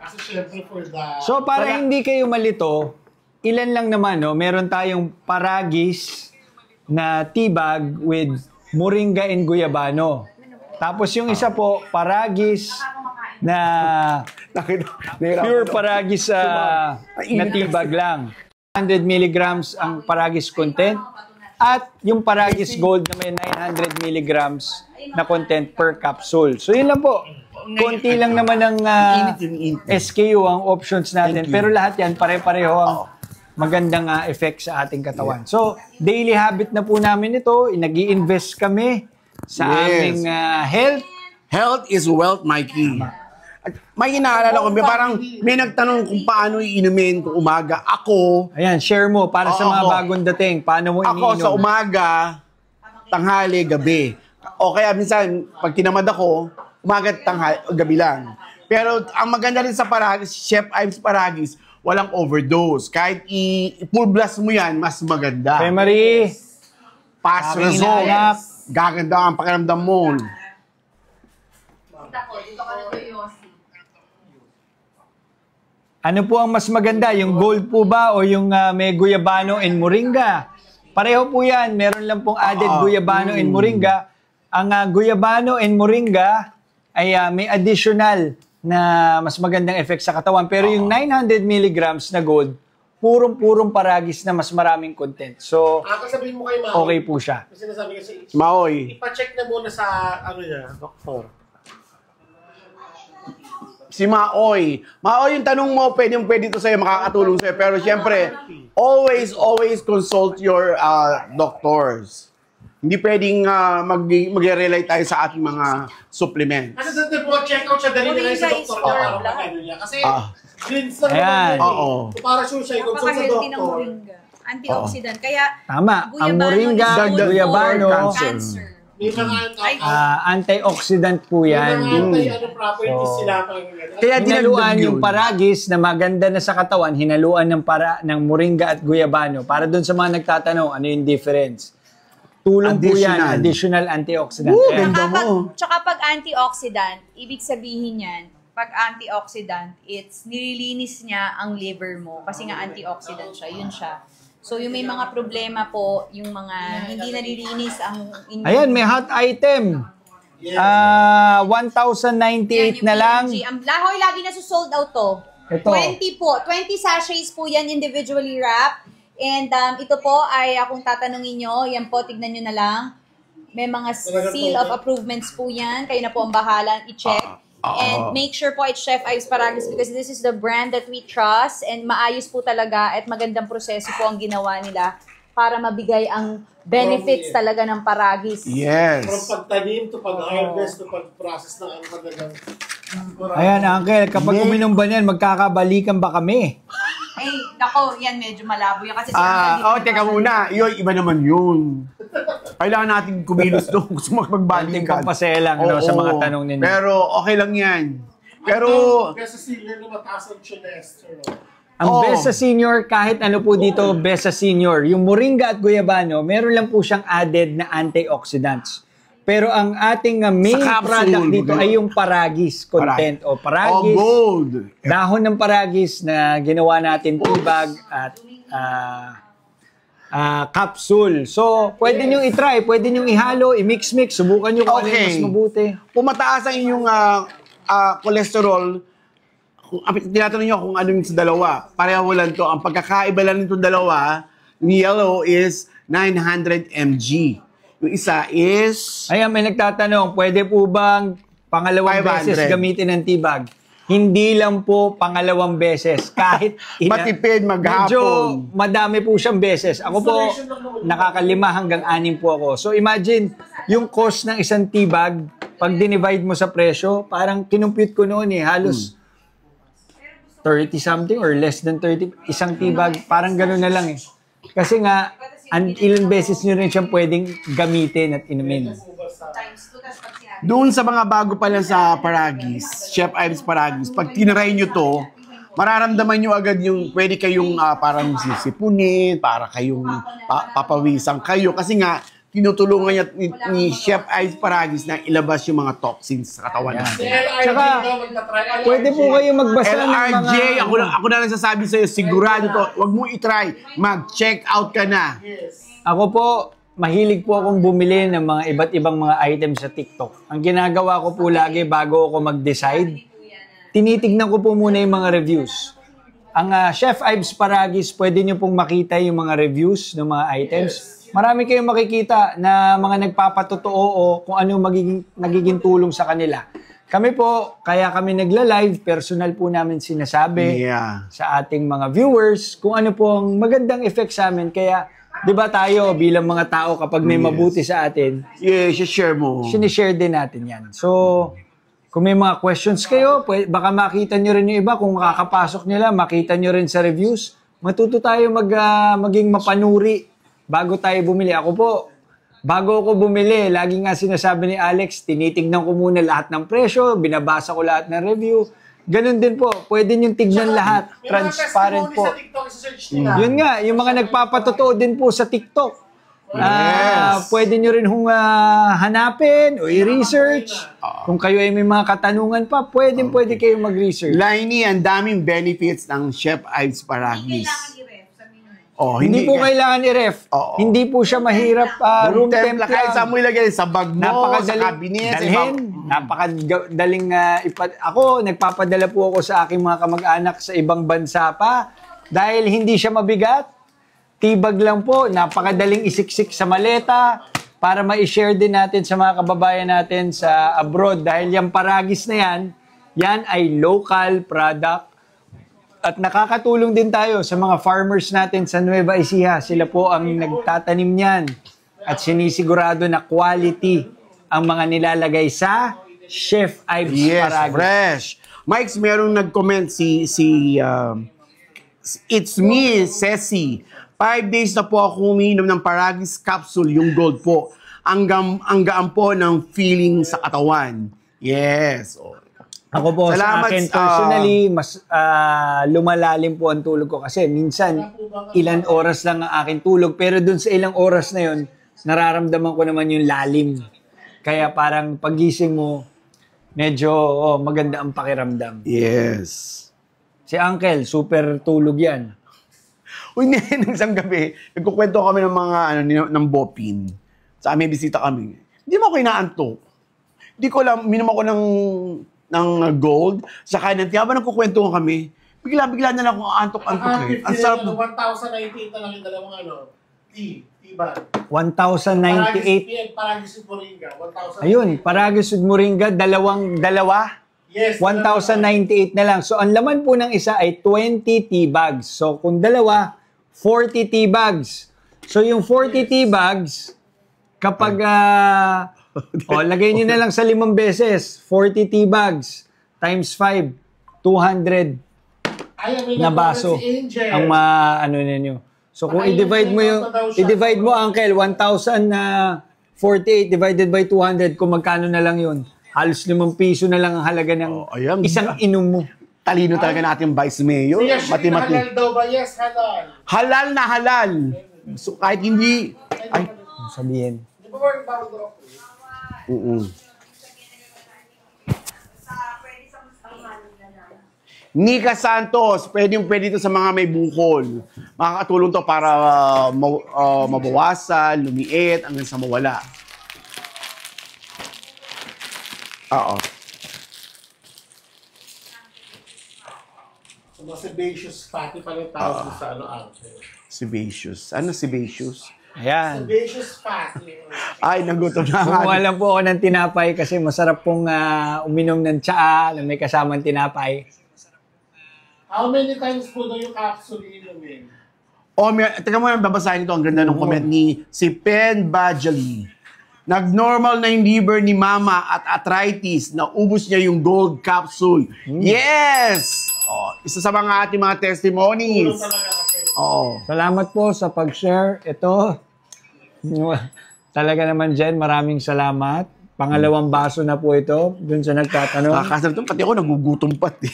[SPEAKER 5] Kasi syempre for the...
[SPEAKER 6] So, para hindi kayo malito, ilan lang naman, meron tayong Paragis na tea bag with moringa and guyabano. Tapos yung isa po, Paragis na pure Paragis na tea bag lang. 100 milligrams ang Paragis content at yung Paragis Gold na may 900 milligrams na content per capsule. So yun lang po. Konti lang naman ang SKU ang options natin. Pero lahat yan pare-pareho ang magandang effect sa ating katawan. So daily habit na po namin ito. Nag-i-invest kami sa aming health.
[SPEAKER 4] Health is wealth, Mikey. At may inaalala ko, parang may nagtanong kung paano iinumin kung umaga. Ako,
[SPEAKER 6] Ayan, share mo para sa mga
[SPEAKER 4] Ako.
[SPEAKER 6] bagong dating. Paano mo iniinom?
[SPEAKER 4] sa umaga, tanghali, gabi. O kaya minsan, pag tinamad ako, umaga at tanghali, gabi lang. Pero ang maganda rin sa Paragis, Chef Ives Paragis, walang overdose. Kahit i-full blast mo yan, mas maganda.
[SPEAKER 6] Kay Marie,
[SPEAKER 4] Fast
[SPEAKER 6] aking
[SPEAKER 4] result.
[SPEAKER 6] hinahanap.
[SPEAKER 4] Gaganda ang pakiramdam mo.
[SPEAKER 6] Ano po ang mas maganda? Yung gold po ba o yung may guyabano and moringa? Pareho po yan. Meron lang pong added guyabano and moringa. Ang guyabano and moringa ay may additional na mas magandang effect sa katawan. Pero yung 900 milligrams na gold, purong-purong Paragis na mas maraming content. So,
[SPEAKER 5] sabihin mo kay Maoy.
[SPEAKER 6] okay po siya.
[SPEAKER 5] Kasi nasabi kasi,
[SPEAKER 4] Maoy.
[SPEAKER 5] ipacheck na muna sa, doktor.
[SPEAKER 4] Si Maoy. Maoy, yung tanong mo, pwede ito sa'yo, makakatulong sa'yo. Pero siyempre, always consult your doctors. Hindi pwedeng mag-rely tayo sa ating mga supplements.
[SPEAKER 5] Kasi sa check out siya, dali na sa doktor niya para mag-ano niya. Kasi, greens lang
[SPEAKER 6] Ayan.
[SPEAKER 5] naman yun.
[SPEAKER 4] Oo.
[SPEAKER 5] Para sure siya, kung sa
[SPEAKER 1] Napaka-healthy ng
[SPEAKER 5] doktor.
[SPEAKER 1] moringa. Antioxidant. Kaya,
[SPEAKER 6] Tama. Ang moringa,
[SPEAKER 4] Dagdag
[SPEAKER 6] guyabano,
[SPEAKER 1] cancer.
[SPEAKER 5] May mga
[SPEAKER 6] antioxidant po yan.
[SPEAKER 5] may mga properties sila.
[SPEAKER 4] Kaya
[SPEAKER 6] Hinaluan
[SPEAKER 4] dinagdag
[SPEAKER 6] yung
[SPEAKER 4] yun.
[SPEAKER 6] Paragis na maganda na sa katawan, hinaluan ng moringa at guyabano. Para doon sa mga nagtatanong, ano yung difference? Tulong po yan, additional antioxidant. Kaya,
[SPEAKER 4] Ganda mo.
[SPEAKER 1] Tsaka pag antioxidant, ibig sabihin yan, pag antioxidant, it's nililinis niya ang liver mo kasi nga antioxidant siya, yun siya. So yung may mga problema po, yung mga hindi nalilinis ang inyong...
[SPEAKER 6] ayan, may hot item. 1,098 na lang.
[SPEAKER 1] Ang lahoy lagi na sold out to.
[SPEAKER 6] Ito.
[SPEAKER 1] 20 po. 20 sachets po yan individually wrapped. And ito po ay kung tatanungin nyo, yan po, tignan nyo na lang. May mga seal of approvements po yan. Kayo na po ang bahala i-check. And make sure po it's Chef Ives Paragas because this is the brand that we trust and maayos po talaga at magandang proseso po ang ginawa nila para mabigay ang benefits talaga ng Paragis.
[SPEAKER 4] Yes.
[SPEAKER 5] From pagtanim to pag-harvest to pag-process ng ang talagang...
[SPEAKER 6] Ayan, Uncle, kapag uminom ba niyan, magkakabalikan ba kami?
[SPEAKER 1] Ay, nako, yan medyo malabo yan kasi si
[SPEAKER 4] Teka muna. Yun, iba naman yun. Kailangan natin kumilos doon. Gusto magbalikan.
[SPEAKER 6] Konting pampaselang sa mga tanong ninyo.
[SPEAKER 4] Pero okay lang yan. Pero...
[SPEAKER 5] Kasi senior na mataas ang cholesterol.
[SPEAKER 6] Ang best sa senior, kahit ano po dito, best sa senior. Yung moringa at guyabano, meron lang po siyang added na antioxidants. Pero ang ating main product dito ay yung Paragis content. O Paragis,
[SPEAKER 4] gold.
[SPEAKER 6] dahon ng Paragis na ginawa natin tibag at capsule. So, pwede nyo i-try, pwede nyo ihalo, i-mix-mix, subukan nyo kung ano yung mas mabuti.
[SPEAKER 4] Kung mataas ang inyong cholesterol, tinatanong nyo kung ano yung sa dalawa. Pareho lang to. Ang pagkakaiba lang nitong dalawa, yung yellow is 900 mg. Yung isa is...
[SPEAKER 6] Ayan, may nagtatanong, pwede po bang pangalawang
[SPEAKER 4] 500.
[SPEAKER 6] beses gamitin ng tibag? Hindi lang po pangalawang beses. Kahit
[SPEAKER 4] Matipid, maghapon.
[SPEAKER 6] Medyo madami po siyang beses. Ako po, nakakalima hanggang 6 po ako. So imagine, yung cost ng isang tibag, pag dinivide mo sa presyo, parang kinumpute ko noon halos 30 something or less than 30. Isang tibag, parang gano'n na lang Kasi nga, ilang beses nyo rin siyang pwedeng gamitin at inumin.
[SPEAKER 4] Doon sa mga bago pa lang sa Paragis, Chef Ives Paragis, pag tinry nyo to, mararamdaman nyo agad yung pwede kayong parang sisipunin, para kayong papawisang kayo. Kasi nga, tinutulungan niya ni Chef Ives Paragis na ilabas yung mga toxins sa katawan natin.
[SPEAKER 6] Tsaka, pwede po kayo magbasa ng mga...
[SPEAKER 4] LRJ, ako na lang sasabi sa'yo, sigurado to, wag mo i-try, mag-check out ka na.
[SPEAKER 6] Ako po, mahilig po akong bumili ng mga iba't ibang mga items sa TikTok. Ang ginagawa ko po lagi bago ako mag-decide, tinitignan ko po muna yung mga reviews. Ang Chef Ives Paragis, pwede nyo pong makita yung mga reviews ng mga items. Marami kayong makikita na mga nagpapatotoo o kung ano nagiging tulong sa kanila. Kami po, kaya kami nagla-live, personal po namin sinasabi sa ating mga viewers kung ano po ang magandang effect sa amin. Kaya, di ba tayo bilang mga tao kapag may mabuti sa atin,
[SPEAKER 4] share mo.
[SPEAKER 6] sinishare din natin yan. So, kung may mga questions kayo, baka makita nyo rin yung iba. Kung makakapasok nila, makita nyo rin sa reviews. Matuto tayo maging mapanuri bago tayo bumili. Ako po, bago ako bumili, lagi nga sinasabi ni Alex, tinitignan ko muna lahat ng presyo, binabasa ko lahat ng review. Ganun din po, pwede niyong tignan lahat. Transparent po. Yun nga, yung mga nagpapatotoo din po sa TikTok. Pwede nyo rin hanapin o i-research. Kung kayo ay may mga katanungan pa, pwede kayong mag-research.
[SPEAKER 4] Lainey, ang daming benefits ng Chef Ives Paragis.
[SPEAKER 6] Hindi po kailangan i-ref. Hindi po siya mahirap room temp lang.
[SPEAKER 4] Kahit saan mo ilagay, sa bag mo, sa cabinet.
[SPEAKER 6] Napakadaling ako, nagpapadala po ako sa aking mga kamag-anak sa ibang bansa pa. Dahil hindi siya mabigat. Tibag lang po. Napakadaling isiksik sa maleta para ma-share din natin sa mga kababayan natin sa abroad. Dahil yung Paragis na yan ay local product. At nakakatulong din tayo sa mga farmers natin sa Nueva Ecija. Sila po ang nagtatanim niyan at sinisigurado na quality ang mga nilalagay sa Chef Ives Paragis.
[SPEAKER 4] Fresh. Mike, merong nag-comment It's me, Ceci. 5 days na po ako umiinom ng Paragis capsule, yung gold po. Ang gaan po ng feeling sa katawan. Yes.
[SPEAKER 6] Ako po,
[SPEAKER 4] salamat,
[SPEAKER 6] sa akin personally, mas lumalalim po ang tulog ko kasi minsan ilang oras lang ang aking tulog pero dun sa ilang oras na yun, nararamdaman ko naman yung lalim. Kaya parang pagising mo, medyo maganda ang pakiramdam.
[SPEAKER 4] Yes.
[SPEAKER 6] Si Uncle, super tulog yan.
[SPEAKER 4] Uy, nung isang gabi, nagkukwento kami ng mga ng bopin. Sa amin, bisita kami. Hindi mo ako inaantok. Hindi ko alam, minom ako ng gold, sa kanan. Habang nagkukwentuhan kami, bigla-bigla na lang akong antok-antok eh. Ang sarap ng
[SPEAKER 5] 1,098 na lang yung dalawang T-bag.
[SPEAKER 6] 1,098.
[SPEAKER 5] Paragis with Moringa. 1,000.
[SPEAKER 6] Ayun, Paragis with Moringa, dalawa.
[SPEAKER 5] Yes.
[SPEAKER 6] 1,098 na lang. So, ang laman po ng isa ay 20 tea bags. So, kung dalawa, 40 tea bags. So, yung 40 tea bags, kapag, lagay nyo na lang sa 5 beses, 40 tea bags, times 5, 200 na baso ang ninyo. So, kung i-divide mo, Uncle, 1,048 divided by 200, kung magkano na lang yun. Halos 5 piso na lang ang halaga ng isang inom mo.
[SPEAKER 4] Talino talaga natin Vice Mayor.
[SPEAKER 5] Halal daw ba? Yes, halal.
[SPEAKER 4] Halal na halal. So kahit hindi... Ay,
[SPEAKER 6] sabihin.
[SPEAKER 5] Di ba work ba bro?
[SPEAKER 4] Nika Santos, pwede ito sa mga may bukol. Makakatulong to para mabawasan, lumiit, hanggang sa mawala. Oo.
[SPEAKER 5] So, mga sebaceous fatty pa rin tawag sa Uncle.
[SPEAKER 4] Sebaceous. Ano sebaceous?
[SPEAKER 6] Ayan.
[SPEAKER 5] Sebaceous fatty.
[SPEAKER 4] Ay, nagutom na.
[SPEAKER 6] Kumuha lang po ako ng tinapay kasi masarap pong uminom ng tsaa na may kasamang tinapay.
[SPEAKER 5] How many times po daw yung capsule inumin?
[SPEAKER 4] Teka mo, babasahin ito. Ang ganda ng comment ni si Pen Bajali. Nag-normal na yung liver ni Mama at arthritis. Naubos niya yung gold capsule. Yes! Isa sa mga ating mga testimonies. Oo.
[SPEAKER 6] Salamat po sa pag-share. Ito, talaga naman Jen, maraming salamat. Pangalawang baso na po ito, dun sa nagtatanong.
[SPEAKER 4] Nakakasarap ito, pati ako nagugutom pati.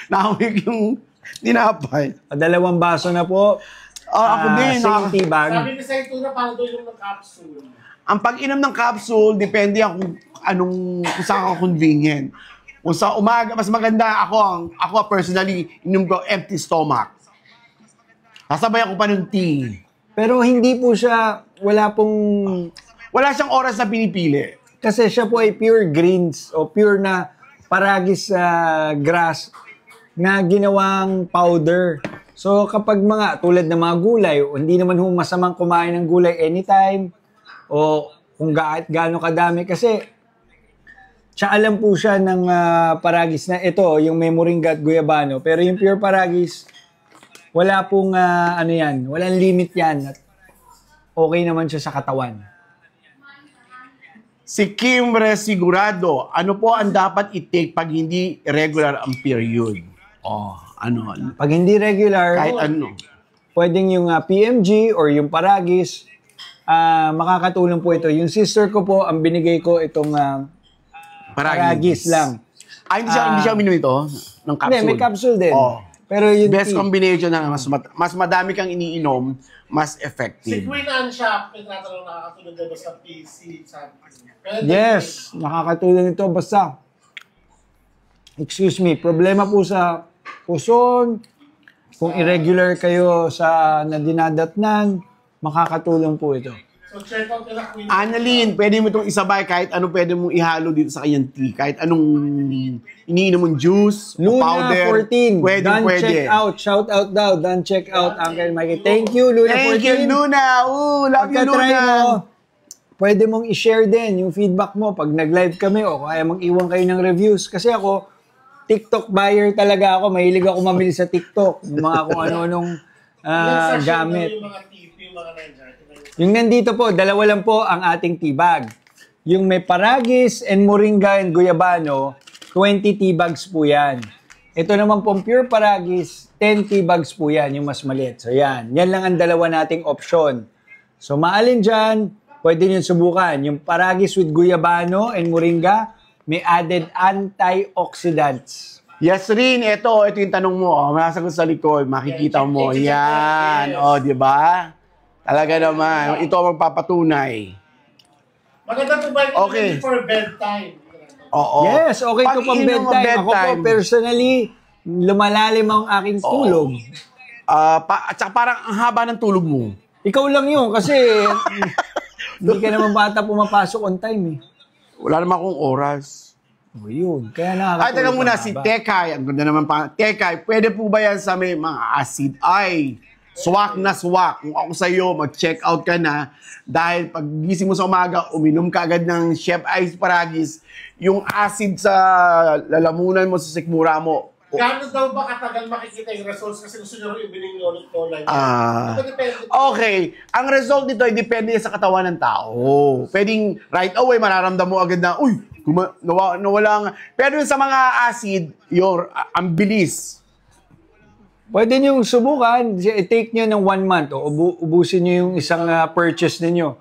[SPEAKER 4] Nahawig yung tinapay.
[SPEAKER 6] 2 baso na po.
[SPEAKER 4] Ako din.
[SPEAKER 6] Same tea bag.
[SPEAKER 5] Sabi ni sa ito na paano daw yung capsule.
[SPEAKER 4] Ang pag-inom ng capsule, depende kung saan ka convenient. Kung sa umaga, mas maganda ako personally, inom ko empty stomach. Sasabay ako pa ng tea.
[SPEAKER 6] Pero hindi po siya,
[SPEAKER 4] Wala siyang oras na pinipili.
[SPEAKER 6] kasi siya po ay pure greens o pure na Paragis grass na ginawang powder. So kapag tulad ng mga gulay, hindi naman masamang kumain ng gulay anytime o kung gaano kadami kasi alam po siya ng Paragis na ito, yung may moringa at guyabano. Pero yung pure Paragis, wala pong walang limit yan. At okay naman siya sa katawan.
[SPEAKER 4] Si Kim Resigurado, ano po ang dapat i-take pag hindi regular ang period?
[SPEAKER 6] Pag hindi regular,
[SPEAKER 4] Kahit ano.
[SPEAKER 6] pwedeng yung PMG or yung Paragis, makakatulong po ito. Yung sister ko po, ang binigay ko itong Paragis lang.
[SPEAKER 4] Hindi siya uminom ito? Ng capsule?
[SPEAKER 6] Hindi, may capsule din. Pero yung
[SPEAKER 4] Best
[SPEAKER 6] tea,
[SPEAKER 4] combination na mas madami kang iniinom, mas
[SPEAKER 5] Si
[SPEAKER 4] effective.
[SPEAKER 5] Queen Anne siya, tinatanong nakakatulog daw ba sa PC, something.
[SPEAKER 6] yes, nakakatulong ito. Basta, excuse me, problema po sa puson, kung irregular kayo sa nadinadatnan, makakatulong po ito.
[SPEAKER 5] So check out nila Queen
[SPEAKER 4] Annalyn, pwede mo itong isabay kahit ano pwede mong ihalo dito sa kanyang tea. Kahit anong iniinom mong juice,
[SPEAKER 6] Luna
[SPEAKER 4] powder.
[SPEAKER 6] 14,
[SPEAKER 4] Pwede.
[SPEAKER 6] check out. Shout out daw, done check out, Uncle Mikey. Thank you, Luna 14.
[SPEAKER 4] Thank you, Luna. Ooh, love you,
[SPEAKER 6] Pagka-try
[SPEAKER 4] Luna.
[SPEAKER 6] mo, pwede mong i-share din yung feedback mo pag nag-live kami o kaya mag-iwan kayo ng reviews. Kasi ako, TikTok buyer talaga ako. Mahilig ako mamili sa TikTok. Yung mga kung ano-anong gamit.
[SPEAKER 5] Yung mga TV, yung mga nandiyan.
[SPEAKER 6] Yung nandito po, 2 lang po ang ating tea bag. Yung may Paragis and Moringa and Guyabano, 20 tea bags po yan. Ito naman pong pure Paragis, 10 tea bags po yan, yung mas maliit. So yan, yan lang ang 2 nating option. So maalin dyan, pwede nyo subukan. Yung Paragis with Guyabano and Moringa, may added antioxidants.
[SPEAKER 4] Yes, Rin. Ito yung tanong mo. Masasagot sa likod. Makikita mo. Yan. Di ba? Talaga naman. Ito ang magpapatunay.
[SPEAKER 5] Maganda po ba
[SPEAKER 4] Okay.
[SPEAKER 5] for bedtime?
[SPEAKER 4] Oo.
[SPEAKER 6] Yes, okay to pang
[SPEAKER 4] Pag-inom ng
[SPEAKER 6] bedtime. Ako po, personally, lumalalim ang aking tulog.
[SPEAKER 4] At saka parang ang haba ng tulog mo.
[SPEAKER 6] Ikaw lang yun kasi hindi ka naman bata pumapasok on time eh.
[SPEAKER 4] Wala naman akong oras.
[SPEAKER 6] O yun, kaya
[SPEAKER 4] Ay, taga
[SPEAKER 6] nakakatulog
[SPEAKER 4] muna,
[SPEAKER 6] ang
[SPEAKER 4] si
[SPEAKER 6] haba.
[SPEAKER 4] Tekay. Ang ganda naman pa. Tekay, pwede po ba yan sa may mga acid eye? Swak na swak. Kung ako sa'yo, mag-check out ka na. Dahil pag gising mo sa umaga, uminom ka agad ng Chef Ice Paragis. Yung acid sa lalamunan mo, sa sikmura mo.
[SPEAKER 5] Gano'n daw ba katagal makikita yung results kasi gusto nyo rin ibining ulit-ulit? Depende.
[SPEAKER 4] Okay. Ang result nito ay depende sa katawan ng tao. Pwedeng right away, mararamdam mo agad na, uy, nawala nga. Pero yung sa mga acid, ang bilis.
[SPEAKER 6] Pwede nyo subukan, i-take nyo ng 1 month o ubusin nyo yung isang purchase ninyo.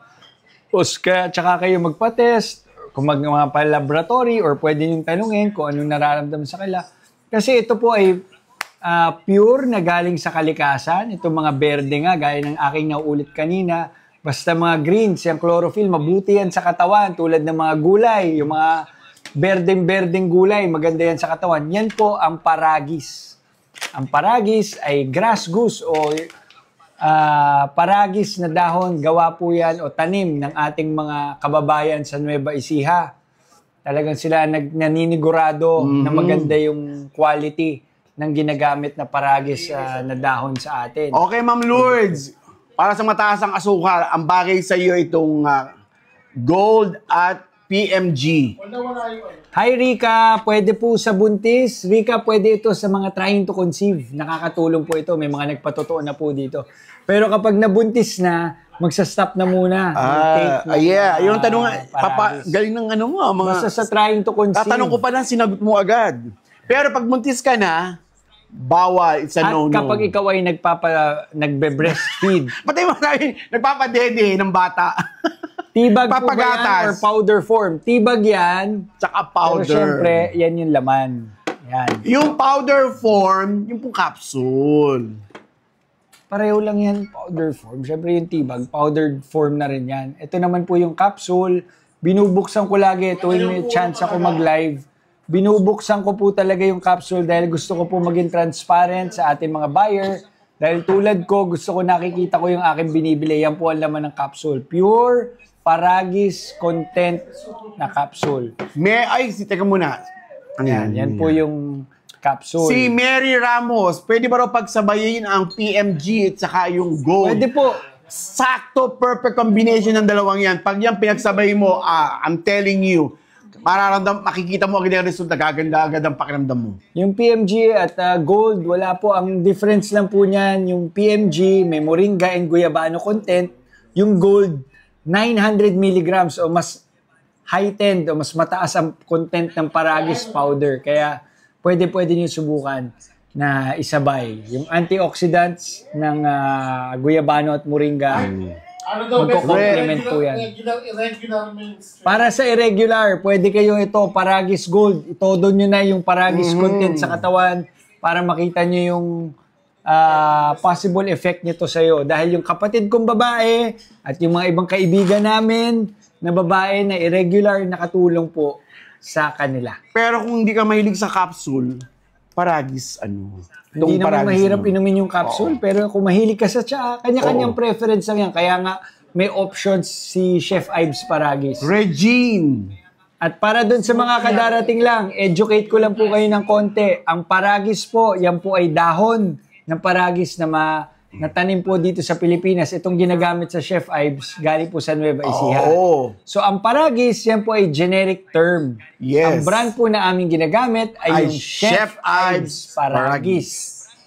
[SPEAKER 6] Tsaka kayo magpa-test, kung mga pa-laboratory or pwede nyo tanungin kung anong nararamdaman sa kanila. Kasi ito po ay pure na galing sa kalikasan. Itong mga berde nga, gaya ng aking nauulit kanina. Basta mga greens, yung chlorophyll, mabuti yan sa katawan. Tulad ng mga gulay, yung mga berdeng-berdeng gulay, maganda yan sa katawan. Yan po ang paragis. Ang paragis ay grass goose o paragis na dahon. Gawa po yan o tanim ng ating mga kababayan sa Nueva Ecija. Talagang sila naninigurado na maganda yung quality ng ginagamit na paragis na dahon sa atin.
[SPEAKER 4] Okay, Ma'am Lourdes. Para sa mataas ang asukal, ang bagay sa iyo itong Gold at PMG.
[SPEAKER 5] Wala yung ano.
[SPEAKER 6] Hi Rika, pwede po sa buntis. Rika, pwede ito sa mga trying to conceive. Nakakatulong po ito. May mga nagpatotoo na po dito. Pero kapag nabuntis na, magsa-stop na muna.
[SPEAKER 4] Yung tanong,
[SPEAKER 6] paragis.
[SPEAKER 4] galing ng ano mo, mga...
[SPEAKER 6] Basta sa trying to conceive.
[SPEAKER 4] Tatanong ko pa lang, sinagot mo agad. Pero pag buntis ka na, bawal, it's a
[SPEAKER 6] At
[SPEAKER 4] no-no.
[SPEAKER 6] kapag ikaw ay nagbe-breastfeed,
[SPEAKER 4] Patay mo sabi, nagpapadede ng bata.
[SPEAKER 6] tibag po ba yan
[SPEAKER 4] Papagatas.
[SPEAKER 6] or powder form? Tibag yan.
[SPEAKER 4] Tsaka powder.
[SPEAKER 6] Pero syempre, yan yung laman. Yan.
[SPEAKER 4] Yung powder form, yung pong capsule.
[SPEAKER 6] Pareho lang yan, powder form. Syempre yung tibag, powdered form na rin yan. Ito naman po yung capsule. Binubuksan ko lagi. Tuwing may chance ako mag-live, binubuksan ko po talaga yung capsule dahil gusto ko po maging transparent sa ating mga buyer. Dahil tulad ko, gusto ko nakikita ko yung aking binibili. Yan po ang laman ng capsule. Pure Paragis content na capsule.
[SPEAKER 4] Teka muna.
[SPEAKER 6] Yan po yung capsule.
[SPEAKER 4] Si Mary Ramos, pwede ba raw pagsabayin ang PMG at saka yung Gold?
[SPEAKER 6] Pwede po.
[SPEAKER 4] Sakto, perfect combination ng dalawang yan. Pag yan pinagsabay mo, I'm telling you, makikita mo agad yung resulta, gaganda agad ang pakiramdam mo.
[SPEAKER 6] Yung PMG at Gold, wala po. Ang difference lang po niyan, yung PMG, may moringa and guyabano content. Yung Gold, 900 milligrams o mas heightened o mas mataas ang content ng paragis powder. Kaya pwede niyo subukan na isabay. Yung antioxidants ng guyabano at moringa,
[SPEAKER 5] Ano daw,
[SPEAKER 6] magko-complement po yan.
[SPEAKER 5] Irregular means.
[SPEAKER 6] Para sa irregular, pwede kayo ito, Paragis Gold. Itodo nyo na yung Paragis content sa katawan para makita nyo yung possible effect nito sa'yo. Dahil yung kapatid kong babae at yung mga ibang kaibigan namin na babae na irregular, nakatulong po sa kanila.
[SPEAKER 4] Pero kung hindi ka mahilig sa capsule, Paragis,
[SPEAKER 6] Hindi
[SPEAKER 4] Itong
[SPEAKER 6] naman
[SPEAKER 4] Paragis
[SPEAKER 6] mahirap
[SPEAKER 4] mo.
[SPEAKER 6] inumin yung capsule, pero kung mahilig ka sa tsa, kanya-kanyang preference lang yan. Kaya nga, may options si Chef Ives Paragis.
[SPEAKER 4] Regine.
[SPEAKER 6] At para dun sa mga kadarating lang, educate ko lang po kayo ng konti. Ang Paragis po, yan po ay dahon ng Paragis na natanim po dito sa Pilipinas. Itong ginagamit sa Chef Ives, galing po sa Nueva Ecija.
[SPEAKER 4] Oo.
[SPEAKER 6] So, ang Paragis, yan po ay generic term.
[SPEAKER 4] Yes.
[SPEAKER 6] Ang brand po na aming ginagamit ay yung Chef Ives Paragis.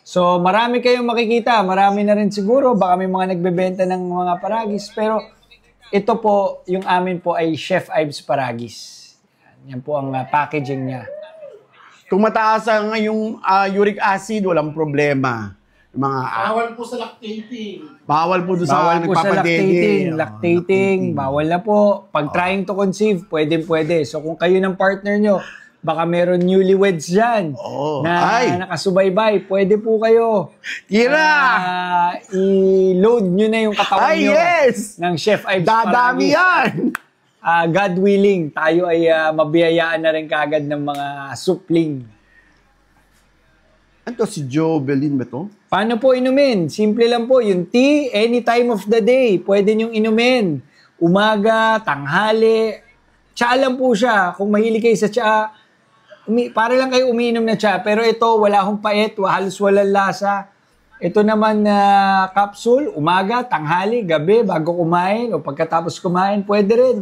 [SPEAKER 6] So, marami kayong makikita. Marami na rin siguro. Baka may mga nagbebenta ng mga Paragis. Pero, ito po, yung amin po ay Chef Ives Paragis. Yan po ang packaging niya.
[SPEAKER 4] Kung mataas ang yung uric acid, walang problema. Yung mga
[SPEAKER 5] Bawal po sa lactating.
[SPEAKER 4] bawal po doon sa
[SPEAKER 6] Bawal po sa
[SPEAKER 4] nagpapadede.
[SPEAKER 6] lactating, bawal na po. Pag trying to conceive, pwede. So kung kayo ng partner nyo, baka meron newlyweds dyan na nakasubaybay, pwede po kayo.
[SPEAKER 4] Tira!
[SPEAKER 6] I-load nyo na yung katawan nyo
[SPEAKER 4] Yes!
[SPEAKER 6] ng Chef Ives
[SPEAKER 4] Dadami
[SPEAKER 6] Paragis.
[SPEAKER 4] yan!
[SPEAKER 6] God willing, tayo ay mabiyayaan na rin kagad ng mga supling.
[SPEAKER 4] Ano to, si Jobelin ba to?
[SPEAKER 6] Paano po inumin? Simple lang po. Yung tea, any time of the day, pwede nyong inumin. Umaga, tanghali. Tsaa lang po siya. Kung mahilig kayo sa tsaa, para lang kayo umiinom na tsa. Pero ito, wala akong pait, halos walang lasa. Ito naman na capsule, umaga, tanghali, gabi, bago kumain o pagkatapos kumain, pwede rin.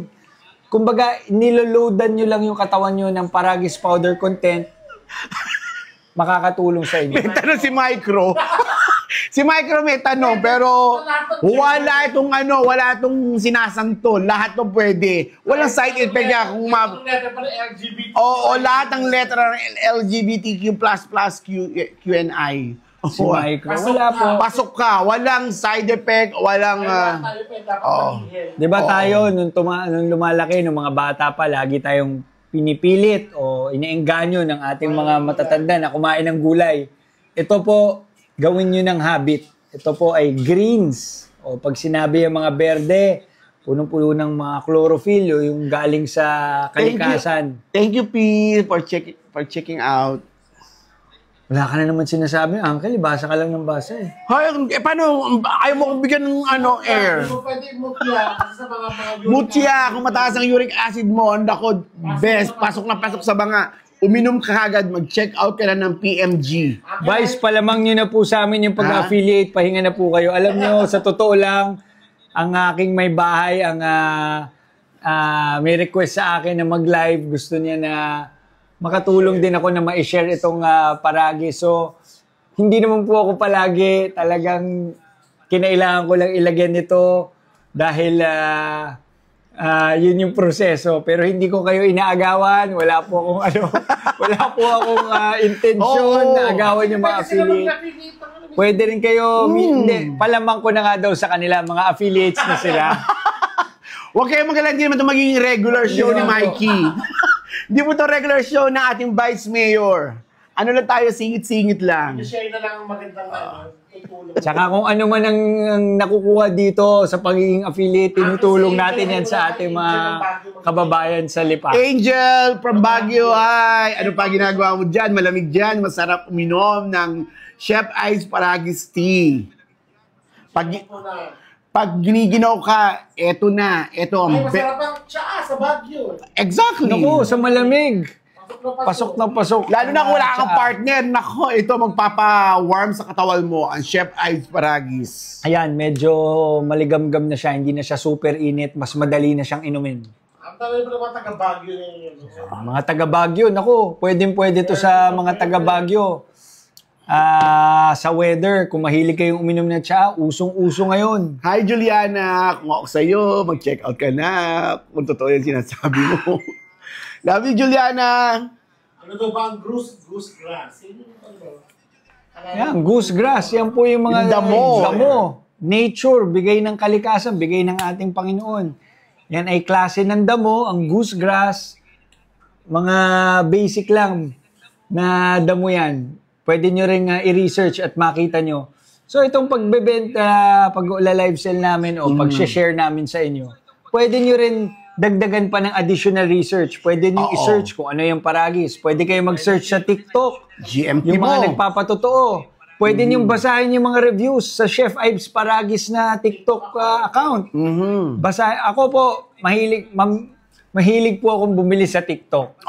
[SPEAKER 6] Kumbaga, niloloadan nyo lang yung katawan nyo ng Paragis powder content, makakatulong sa inyo.
[SPEAKER 4] May tanong si Micro. Si Micro may tanong, pero wala itong sinasantol. Lahat to pwede. Walang side effect niya kung Oo, lahat ng letter ng LGBTQ++, QNI.
[SPEAKER 6] Si Micro, wala po.
[SPEAKER 4] Pasok ka, walang side effect, walang...
[SPEAKER 6] Di ba tayo, nung lumalaki, nung mga bata pa, lagi tayong pinipilit o iniengganyo ng ating mga matatanda na kumain ng gulay. Ito po, gawin nyo ng habit. Ito po ay greens. O pag sinabi yung mga berde, punong-puno ng mga chlorophyll o yung galing sa kalikasan.
[SPEAKER 4] Thank you, P, for checking out.
[SPEAKER 6] Wala ka na naman sinasabi, Uncle, basa ka lang ng basa eh.
[SPEAKER 4] Hay, paano? Ayaw mo kong bigyan ng air.
[SPEAKER 5] Pwede mutya kasi sa mga
[SPEAKER 4] Mutya, kung mataas ang uric acid mo, andako, best, pasok na pasok sa banga. Uminom ka agad, mag-check out ka na ng PMG.
[SPEAKER 6] Vice, palamang nyo na po sa amin yung pag-affiliate, pahinga na po kayo. Alam nyo, sa totoo lang, ang aking may bahay, may request sa akin na mag-live, gusto niya na makatulong din ako na ma-share itong Paragis. So, hindi naman po ako palagi talagang kinailangan ko lang ilagyan nito dahil yun yung proseso. Pero hindi ko kayo inaagawan. Wala po akong intensyon na agawan yung mga affiliate. Pwede rin kayo, hindi, palamang ko na nga daw sa kanila, mga affiliates na sila.
[SPEAKER 4] Huwag kayo magalang, hindi naman ito magiging regular show ni Mikey. Hindi po ito regular show ng ating Vice Mayor. Ano lang tayo, singit-singit lang.
[SPEAKER 5] share na lang ang magandang tulong.
[SPEAKER 6] Tsaka kung ano man ang nakukuha dito sa pagiging affiliate, tinutulong natin yan sa ating mga kababayan sa Lipa.
[SPEAKER 4] Angel from Baguio, hi! Ano pa ginagawa mo dyan? Malamig dyan, masarap uminom ng Chef Ice Paragis Tea. Pag giniginaw ka, eto na. Eto ang...
[SPEAKER 5] Ay, masarap ang tsaa sa Baguio.
[SPEAKER 4] Exactly.
[SPEAKER 6] Naku, sa malamig. Pasok na pasok.
[SPEAKER 4] Lalo na kung wala kang partner. Nako, ito magpapa-warm sa katawan mo. Ang Chef Ice Paragis.
[SPEAKER 6] Ayan, medyo maligamgam na siya. Hindi na siya super init. Mas madali na siyang inumin.
[SPEAKER 5] Ang tagal mo naman taga Baguio na yun.
[SPEAKER 6] Mga taga Baguio, naku, pwede to sa mga taga Baguio. Sa weather, kung mahilig kayong uminom na tsaa, usong-uso ngayon.
[SPEAKER 4] Hi, Juliana. Kung ako sa'yo, mag-check out ka na. Kung totoo yan sinasabi mo. Love you, Juliana.
[SPEAKER 5] Ano daw ba ang goose grass?
[SPEAKER 6] Yan, goose grass. Yan po yung mga damo. Nature, bigay ng kalikasan, bigay ng ating Panginoon. Yan ay klase ng damo, ang goose grass. Mga basic lang na damo yan. Pwede nyo rin i-research at makita nyo. So itong pagbebenta, pag-live sell namin o pag-share namin sa inyo, pwede nyo rin dagdagan pa ng additional research. Pwede nyo i-search kung ano yung Paragis. Pwede kayo mag-search sa TikTok.
[SPEAKER 4] GMP
[SPEAKER 6] yung mga nagpapatotoo. Pwede nyo basahin yung mga reviews sa Chef Ives Paragis na TikTok account. Ako po, mahilig po akong bumili sa TikTok.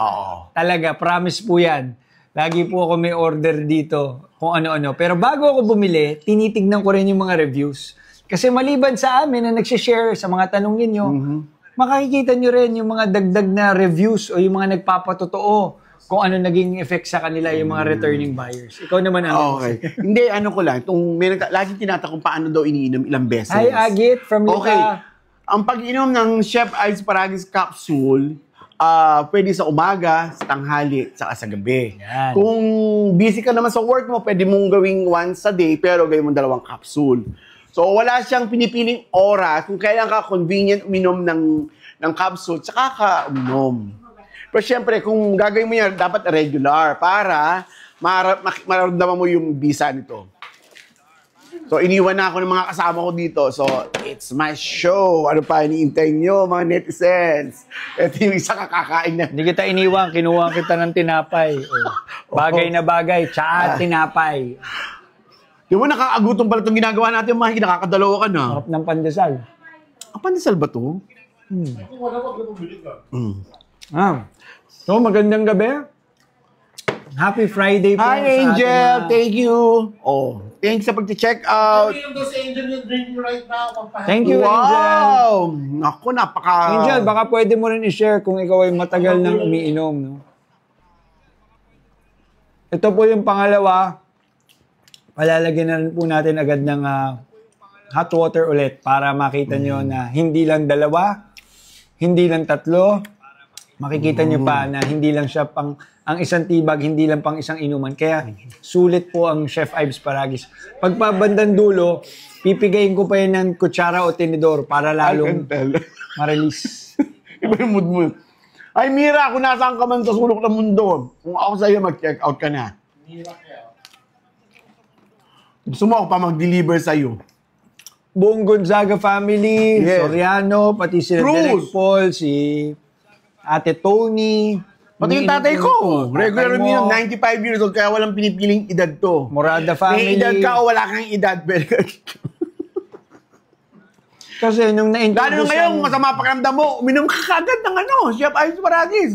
[SPEAKER 6] Talaga, promise po yan. Lagi po ako may order dito kung ano-ano. Pero bago ako bumili, tinitignan ko rin yung mga reviews. Kasi maliban sa amin na nagsishare sa mga tanong ninyo, makikita nyo rin yung mga dagdag na reviews o yung mga nagpapatotoo kung ano naging effect sa kanila yung mga returning buyers. Ikaw naman ang...
[SPEAKER 4] Okay. Hindi, ano ko lang. Lagi tinatanong paano daw iniinom ilang beses.
[SPEAKER 6] Hi, Agit from Lipa.
[SPEAKER 4] Okay. Ang pag-inom ng Chef Ice Paragis capsule, pwede sa umaga, sa tanghali, saka sa gabi.
[SPEAKER 6] Yan.
[SPEAKER 4] Kung busy ka naman sa work mo, pwede mong gawing once a day, pero gawin mong 2 capsule. So, wala siyang pinipiling oras kung kailan ka convenient uminom ng capsule, saka ka uminom. Pero syempre, kung gagawin mo yan, dapat regular para mararamdaman mo yung bisa nito. So, iniwan na ako ng mga kasama ko dito. So, it's my show. Ano pa iniintay nyo, mga netizens? Ito yung isa kakakain na.
[SPEAKER 6] Hindi kita iniwan, kinuha kita ng tinapay. Bagay na bagay, tsaa tinapay.
[SPEAKER 4] Di mo nakakagutom pala itong ginagawa natin, mga nakakadalawa ka na.
[SPEAKER 6] Harap ng pandesal.
[SPEAKER 4] Ang pandesal ba ito?
[SPEAKER 5] Kung wala, wag na bumili ka.
[SPEAKER 6] So, magandang gabi. Happy Friday po.
[SPEAKER 4] Hi,
[SPEAKER 6] sa
[SPEAKER 4] Angel.
[SPEAKER 6] ating mga-
[SPEAKER 4] Thank you. Oh, thanks sa pag-check out.
[SPEAKER 5] Ano yung doon sa Angel yung drink right now?
[SPEAKER 6] Thank you, Angel.
[SPEAKER 4] Wow! Naku, napaka...
[SPEAKER 6] Angel, baka pwede mo rin i-share kung ikaw ay matagal nang umiinom. No? Ito po yung pangalawa. Palalagyan na rin po natin agad ng hot water ulit para makita nyo na hindi lang dalawa, hindi lang tatlo. Makikita nyo pa na hindi lang siya ang isang tibag, hindi lang pang isang inuman. Kaya sulit po ang Chef Ives Paragis. Pagpabandang dulo, pipigayin ko pa yun ng kutsara o tinidor para lalong ma-release.
[SPEAKER 4] Iba yung mood mo. Ay, Mira, kung nasaan ka man sa sulok ng mundo, kung ako sa'yo, mag-check out ka na. Gusto mo ako pa mag-deliver sa'yo.
[SPEAKER 6] Buong Gonzaga family,
[SPEAKER 4] Yes.
[SPEAKER 6] Soriano, pati si
[SPEAKER 4] Cruz.
[SPEAKER 6] Direk Paul, si Ate Tony.
[SPEAKER 4] Pati yung tatay ko, regular
[SPEAKER 6] mo,
[SPEAKER 4] uminom, 95 years old, kaya walang pinipiling edad to.
[SPEAKER 6] Morada
[SPEAKER 4] May
[SPEAKER 6] family.
[SPEAKER 4] edad ka o wala kang edad,
[SPEAKER 6] Kasi nung
[SPEAKER 4] lalo
[SPEAKER 6] na-introduce
[SPEAKER 4] na ngayon,
[SPEAKER 6] ang-
[SPEAKER 4] masama pakiramdam mo, uminom ka kagad ng Chef Ives Paragis.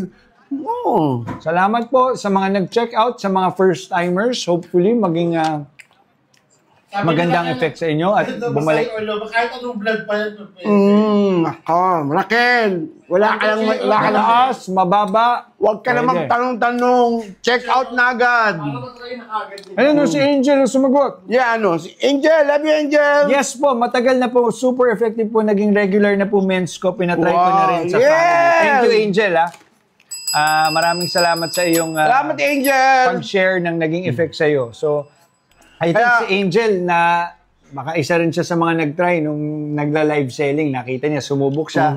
[SPEAKER 4] Oo.
[SPEAKER 6] Salamat po sa mga nag-check out, sa mga first-timers. Hopefully, maging magandang effect sa inyo at bumalik.
[SPEAKER 5] Kahit anong blood pa yan.
[SPEAKER 4] Ako, Raquel, wala ka lang,
[SPEAKER 6] Mataas, mababa.
[SPEAKER 4] huwag ka na
[SPEAKER 6] Pwede.
[SPEAKER 4] magtanong-tanong, check out na agad.
[SPEAKER 6] Ayun, si Angel sumagot.
[SPEAKER 4] Yeah, si Angel, love you, Angel.
[SPEAKER 6] Yes po, matagal na po. Super effective po. Naging regular na po men's ko. Pinatry ko na rin sa
[SPEAKER 4] Wow, yes!
[SPEAKER 6] family. Thank you, Angel. Maraming salamat sa iyong
[SPEAKER 4] Salamat, Angel.
[SPEAKER 6] pag-share ng naging effect sa iyo. So, I think
[SPEAKER 4] Kaya-
[SPEAKER 6] si Angel na makaisa rin siya sa mga nag-try nung nagla-live selling. Nakita niya, sumubok siya.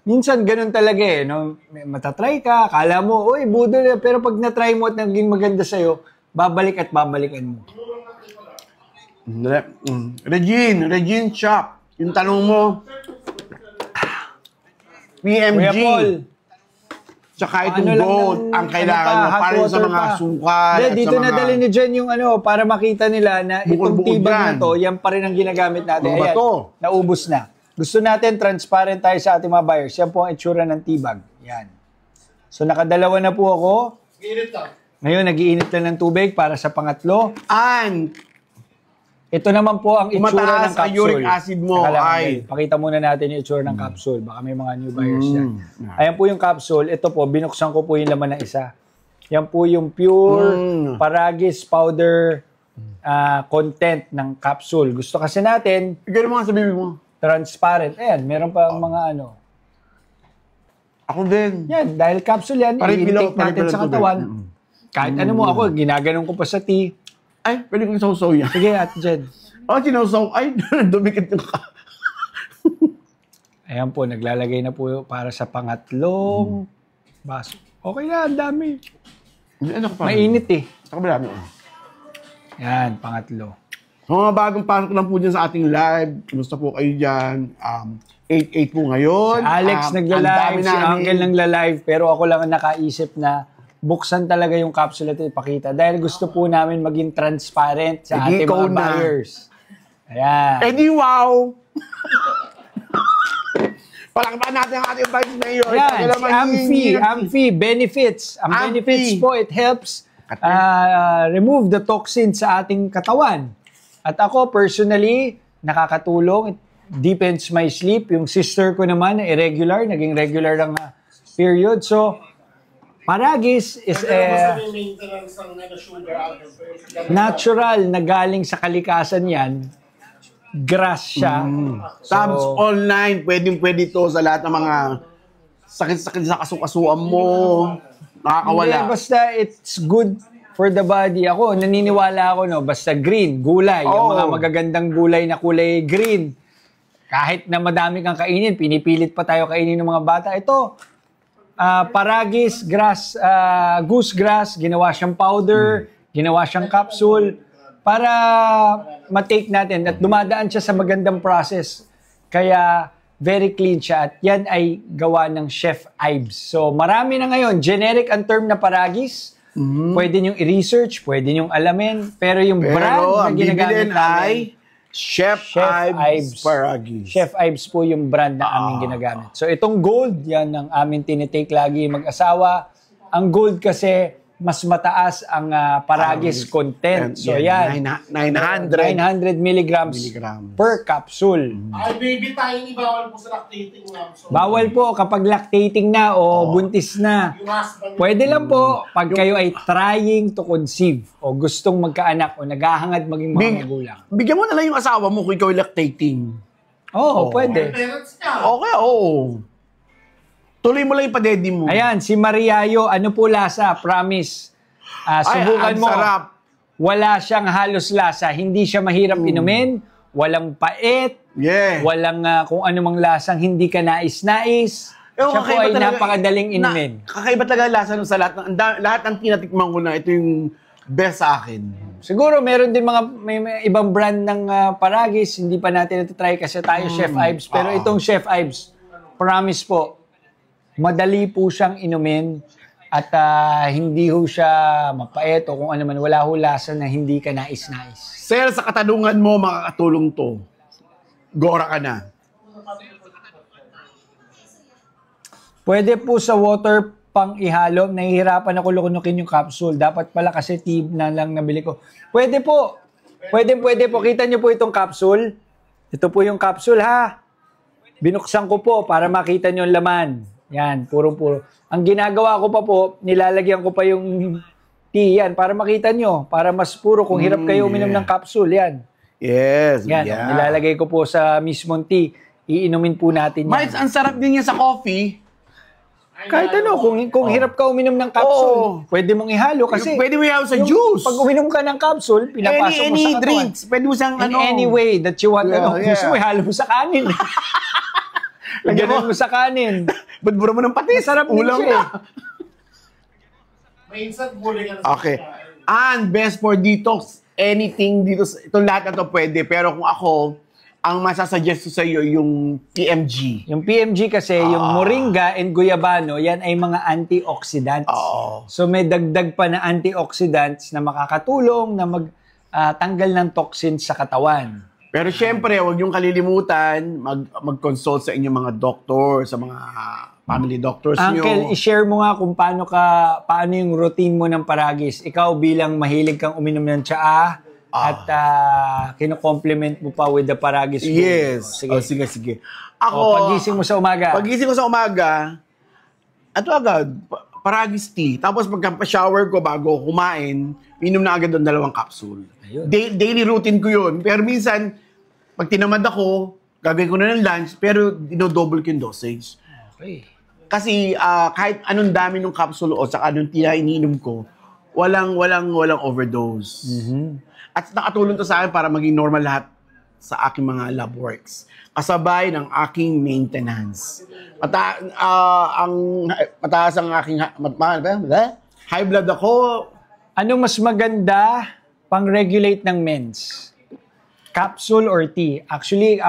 [SPEAKER 6] Minsan ganun talaga no? Matatry ka, kala mo, uy, budol. Pero pag na-try mo at naging maganda sa'yo, babalik at babalikan mo.
[SPEAKER 4] Regine Shop. Yung tanong mo, PMG.
[SPEAKER 6] Kuya Paul,
[SPEAKER 4] Tsaka itong
[SPEAKER 6] ano lang
[SPEAKER 4] gold
[SPEAKER 6] ng-
[SPEAKER 4] ang kailangan
[SPEAKER 6] ano pa,
[SPEAKER 4] mo
[SPEAKER 6] hot
[SPEAKER 4] para sa
[SPEAKER 6] water
[SPEAKER 4] mga
[SPEAKER 6] pa.
[SPEAKER 4] sungkal
[SPEAKER 6] Hindi,
[SPEAKER 4] at
[SPEAKER 6] dito
[SPEAKER 4] sa mga...
[SPEAKER 6] nadali ni Jen yung para makita nila na itong
[SPEAKER 4] Bukol-bukol
[SPEAKER 6] tibag na
[SPEAKER 4] yan.
[SPEAKER 6] to, yan pa rin ang ginagamit natin.
[SPEAKER 4] Mga
[SPEAKER 6] Ayan,
[SPEAKER 4] bato.
[SPEAKER 6] naubos na. Gusto natin transparent tayo sa ating mga buyers. Yan po ang itsura ng tibag. Yan. So nakadalawa na po ako. Ngayon, nag-iinit na ng tubig para sa pangatlo.
[SPEAKER 4] And,
[SPEAKER 6] Ito naman po ang itsura
[SPEAKER 4] Tumataas
[SPEAKER 6] ng capsule.
[SPEAKER 4] ang uric acid mo,
[SPEAKER 6] Teka lang,
[SPEAKER 4] ay.
[SPEAKER 6] Mel. Pakita muna natin yung itsura ng capsule. Baka may mga new buyers yan. Ayan po yung capsule. Ito po, binuksan ko po yung laman ng isa. Yan po yung pure Paragis powder content ng capsule. Gusto kasi natin,
[SPEAKER 4] ikaw naman sa bibig mo.
[SPEAKER 6] transparent. Ayan, meron pa mga ano.
[SPEAKER 4] Ako din.
[SPEAKER 6] Yan, dahil capsule yan, i-intake natin sa katawan. Kahit ano mo ako, ginaganon ko pa sa tea.
[SPEAKER 4] Ay, pwede kong sausaw yan.
[SPEAKER 6] Sige, Ate Jed.
[SPEAKER 4] Sinausaw. Ay, dumikit yung
[SPEAKER 6] Ayan po, naglalagay na po para sa pangatlong baso. Okay na, ang dami.
[SPEAKER 4] Ano ka pa?
[SPEAKER 6] Mainit eh.
[SPEAKER 4] Sa kabila mo.
[SPEAKER 6] Yan, pangatlo.
[SPEAKER 4] Mga bagong pasok lang po dyan sa ating live. Kumusta po kayo dyan? 8-8 po ngayon.
[SPEAKER 6] Alex
[SPEAKER 4] ang dami
[SPEAKER 6] nagla-live, si
[SPEAKER 4] namin.
[SPEAKER 6] Angel nagla-live, pero ako lang ang nakaisip na buksan talaga yung capsule at ipakita. Dahil gusto po namin maging transparent sa
[SPEAKER 4] Hindi
[SPEAKER 6] ating
[SPEAKER 4] ikaw
[SPEAKER 6] mga
[SPEAKER 4] na.
[SPEAKER 6] buyers. Ayan.
[SPEAKER 4] Eh di wow! Palakpakan natin ang ating vice mayor.
[SPEAKER 6] Ayan, si Amphi benefits. Ang
[SPEAKER 4] Amphi.
[SPEAKER 6] benefits po, it helps remove the toxins sa ating katawan. At ako, personally, nakakatulong. It deepens my sleep. Yung sister ko naman, irregular, naging regular lang period. So, Paragis is natural na galing sa kalikasan yan. Grass siya.
[SPEAKER 4] Tabs online, pwedeng-pwede to sa lahat ng mga sakit-sakit sa kasukasuan mo. Nakakawala.
[SPEAKER 6] Hindi, basta it's good for the body. Ako, naniniwala ako, no, basta green, gulay. Yung mga magagandang gulay na kulay green. Kahit na madami kang kainin, pinipilit pa tayo kainin ng mga bata. Ito, Paragis, grass, goose grass, ginawa siyang powder, ginawa siyang capsule, para matake natin at dumadaan siya sa magandang process. Kaya very clean siya at yan ay gawa ng Chef Ives. So marami na ngayon, generic ang term na Paragis. Pwede niyong i-research, pwede niyong alamin, pero yung brand na
[SPEAKER 4] ang
[SPEAKER 6] ginagamit
[SPEAKER 4] bibilin
[SPEAKER 6] namin,
[SPEAKER 4] ay Chef Ives Paragis.
[SPEAKER 6] Chef Ives po yung brand na aming ginagamit. So itong gold, yan ang aming tinitake lagi mag-asawa. Ang gold kasi mas mataas ang Paragis content. So yan, 900 milligrams per capsule.
[SPEAKER 5] Ay, baby tiny, bawal po sa lactating, ma'am. So,
[SPEAKER 6] Bawal po kapag lactating na o buntis na.
[SPEAKER 5] yung husband,
[SPEAKER 6] Pwede lang po pag kayo ay trying to conceive o gustong magkaanak o naghahangad maging mga magulang.
[SPEAKER 4] Bigyan mo na lang yung asawa mo kung ikaw ay lactating.
[SPEAKER 6] Oo, pwede.
[SPEAKER 5] parents niya.
[SPEAKER 4] Okay, oo. Tuloy mo lang yung padedi mo.
[SPEAKER 6] Ayan, si Mariayo, ano po lasa? Promise. Subukan
[SPEAKER 4] ang
[SPEAKER 6] mo.
[SPEAKER 4] sarap.
[SPEAKER 6] Wala siyang halos lasa. Hindi siya mahirap inumin. Walang pait.
[SPEAKER 4] Yeah.
[SPEAKER 6] Walang kung anumang lasang hindi ka nais-nais.
[SPEAKER 4] Ewan,
[SPEAKER 6] Siya po
[SPEAKER 4] kakaiba
[SPEAKER 6] ay
[SPEAKER 4] talaga-
[SPEAKER 6] napakadaling inumin.
[SPEAKER 4] Kakaiba talaga ang lasa nun sa lahat. Lahat ng tinatikman ko na, ito yung best sa akin.
[SPEAKER 6] Siguro meron din may ibang brand ng Paragis. Hindi pa natin ito-try kasi tayo Chef Ives. Pero itong Chef Ives, promise po, madali po siyang inumin at hindi ho siya mapait o kung ano man, wala ho lasa na hindi ka nais-nais.
[SPEAKER 4] Sir, sa katanungan mo, makakatulong to. Gora ka na.
[SPEAKER 6] Pwede po sa water pang ihalo. Nahihirapan ako lukunukin yung capsule. Dapat pala kasi tib na lang nabili ko. Pwede po. Pwede po. Kita niyo po itong capsule. Ito po yung capsule ha. Binuksan ko po para makita niyo ang laman. Yan, puro-puro. Ang ginagawa ko pa po, nilalagyan ko pa yung tea yan para makita nyo. Para mas puro. Kung hirap kayo uminom ng capsule, yan.
[SPEAKER 4] Yes.
[SPEAKER 6] Yan,
[SPEAKER 4] yeah.
[SPEAKER 6] nilalagay ko po sa mismong tea. Iinumin po natin yan.
[SPEAKER 4] Miles, ang sarap din yan sa coffee.
[SPEAKER 6] Kahit ano, kung hirap ka uminom ng capsule, pwede mong ihalo kasi
[SPEAKER 4] Pwede mo ihalo sa
[SPEAKER 6] yung
[SPEAKER 4] juice.
[SPEAKER 6] Pag uminom ka ng capsule, pinapasok mo sa
[SPEAKER 4] Any
[SPEAKER 6] katawan.
[SPEAKER 4] drinks. Pwede mo siyang
[SPEAKER 6] In any way that you want. Gusto mo ihalo mo sa kanin. Ganun mo sa kanin.
[SPEAKER 4] Budbura mo ng patis.
[SPEAKER 6] Masarap din
[SPEAKER 4] Ulam
[SPEAKER 6] siya.
[SPEAKER 4] na.
[SPEAKER 5] May instant bully ka na sa
[SPEAKER 4] Okay.
[SPEAKER 5] pagkain.
[SPEAKER 4] And best for detox, anything dito, itong lahat na to pwede. Pero kung ako, ang masasuggest ko sa iyo yung PMG.
[SPEAKER 6] Yung PMG kasi, yung moringa and guyabano, yan ay mga antioxidants.
[SPEAKER 4] Oo.
[SPEAKER 6] So may dagdag pa na antioxidants na makakatulong na magtanggal ng toxins sa katawan.
[SPEAKER 4] Pero syempre, huwag niyong kalilimutan mag-consult sa inyong mga doctor, sa mga family doctors niyo.
[SPEAKER 6] Uncle, i-share mo nga kung paano yung routine mo ng Paragis. Ikaw bilang mahilig kang uminom ng tsaa at kino-complement mo pa with the Paragis food.
[SPEAKER 4] Yes.
[SPEAKER 6] Sige.
[SPEAKER 4] Sige. Ako,
[SPEAKER 6] Pagising mo sa umaga.
[SPEAKER 4] Pagising ko sa umaga, ato agad, Paragis tea. Tapos pagka-shower ko bago kumain, inom na agad ng 2 capsule.
[SPEAKER 6] Ayun.
[SPEAKER 4] Daily routine ko yun. Pero minsan, pag tinamad ako, gagawin ko na ng lunch, pero dino-double ko yung dosage.
[SPEAKER 6] Okay.
[SPEAKER 4] Kasi kahit anong dami ng capsule o sa anong tea iniinom ko, walang overdose. At nakatulong to sa akin para maging normal lahat sa aking mga lab works. Kasabay ng aking maintenance. Mataas ang aking high blood ako.
[SPEAKER 6] Ano mas maganda pang-regulate ng mens? Capsule or tea? Actually,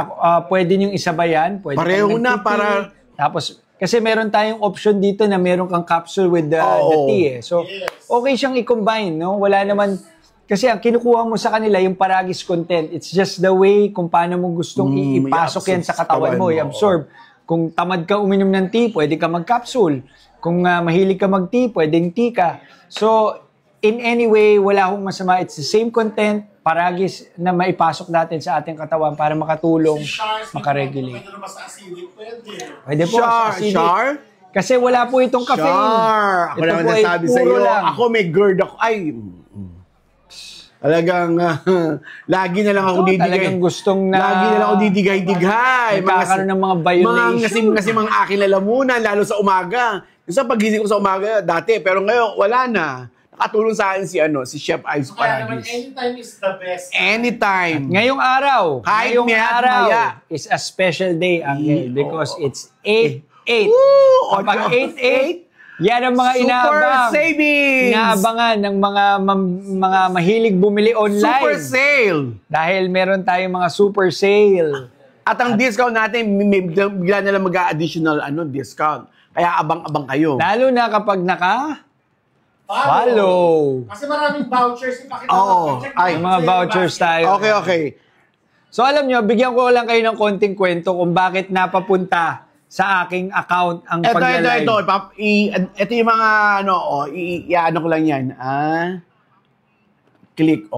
[SPEAKER 6] pwede niyong isabayan. Pwede
[SPEAKER 4] Pareho
[SPEAKER 6] kang
[SPEAKER 4] na
[SPEAKER 6] nagti-tea.
[SPEAKER 4] para-
[SPEAKER 6] Tapos, kasi meron tayong option dito na meron kang capsule with the tea. So, okay siyang i-combine, no? Wala naman, kasi ang kinukuha mo sa kanila, yung Paragis content, it's just the way kung paano mo gustong ipasok yan sa katawan mo, i-absorb. Kung tamad ka uminom ng tea, pwede ka mag-capsule. Kung mahilig ka mag-tea, pwedeng tea ka. So, in any way, wala akong masama. It's the same content, Paragis na maipasok natin sa ating katawan para makatulong, makaregulate.
[SPEAKER 5] Pwede naman sa acidic, pwede.
[SPEAKER 6] Pwede po, sa acidic.
[SPEAKER 4] Char?
[SPEAKER 6] Kasi wala po itong caffeine.
[SPEAKER 4] Char! Ako
[SPEAKER 6] Ito
[SPEAKER 4] naman
[SPEAKER 6] po ay
[SPEAKER 4] nasabi sa
[SPEAKER 6] puro
[SPEAKER 4] iyo,
[SPEAKER 6] lang.
[SPEAKER 4] ako may GERD ako. Ay, talagang lagi na lang ako
[SPEAKER 6] Ito,
[SPEAKER 4] didigay.
[SPEAKER 6] talagang gustong na-
[SPEAKER 4] Lagi na lang ako didigay-digay.
[SPEAKER 6] Nagkakaroon ng mga violation.
[SPEAKER 4] Kasi mga aking lalamunan, lalo sa umaga. Isa pagising ko sa umaga dati, pero ngayon wala na. Nakatulong sa akin si Chef Ives
[SPEAKER 5] Kaya naman,
[SPEAKER 4] Paragis.
[SPEAKER 5] anytime is the best.
[SPEAKER 4] Anytime.
[SPEAKER 6] Ngayong araw,
[SPEAKER 4] Kahit
[SPEAKER 6] ngayong
[SPEAKER 4] maya at
[SPEAKER 6] araw
[SPEAKER 4] maya.
[SPEAKER 6] is a special day, Angel, because it's 8-8.
[SPEAKER 4] Woo!
[SPEAKER 6] Kapag 8-8, yan ang mga
[SPEAKER 4] Super
[SPEAKER 6] inaabang.
[SPEAKER 4] savings!
[SPEAKER 6] Inaabangan ng mga mahilig bumili online.
[SPEAKER 4] Super sale!
[SPEAKER 6] Dahil meron tayong mga super sale.
[SPEAKER 4] At ang discount natin, may bigla na lang mag-additional discount. Kaya abang-abang kayo.
[SPEAKER 6] Lalo na kapag follow.
[SPEAKER 5] Kasi maraming vouchers. Ipakita
[SPEAKER 4] Oo.
[SPEAKER 5] check
[SPEAKER 4] Ay.
[SPEAKER 5] mo
[SPEAKER 6] Mga
[SPEAKER 5] sa
[SPEAKER 6] vouchers
[SPEAKER 5] basket.
[SPEAKER 6] tayo.
[SPEAKER 4] Okay.
[SPEAKER 6] So alam nyo, bigyan ko lang kayo ng konting kwento kung bakit napapunta sa aking account ang
[SPEAKER 4] Ito,
[SPEAKER 6] pagla-live.
[SPEAKER 4] ito yung mga, ano ko lang yan. Click,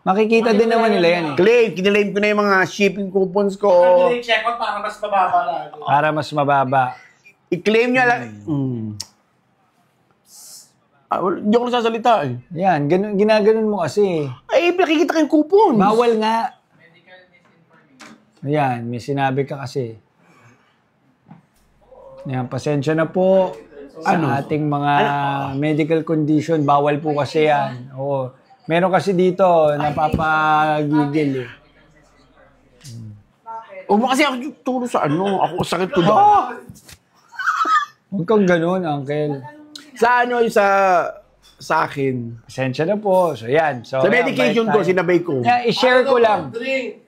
[SPEAKER 6] Makikita din naman nila yan eh.
[SPEAKER 4] Claim, kinilaim ko na yung mga shipping coupons ko.
[SPEAKER 5] Ano yung check out para mas mababa lang.
[SPEAKER 6] Para mas mababa.
[SPEAKER 4] I-claim niya lang. Hindi ako nagsasalita eh.
[SPEAKER 6] Yan, ginaganon mo kasi.
[SPEAKER 4] Ay, nakikita ko yung coupons.
[SPEAKER 6] Bawal nga. Yan, may sinabi ka kasi. Yan, pasensya na po sa ating mga medical condition. Bawal po kasi yan. Oo. Meron kasi dito, napapagigil eh.
[SPEAKER 4] Kasi ako turo sa ako sakit ko daw.
[SPEAKER 6] Huwag kang ganun, uncle.
[SPEAKER 4] Sa sa akin.
[SPEAKER 6] Pasensya na po. So, yan. So,
[SPEAKER 4] Sa medication ko, sinabay ko.
[SPEAKER 6] Yeah, i-share ko lang.
[SPEAKER 5] Drink.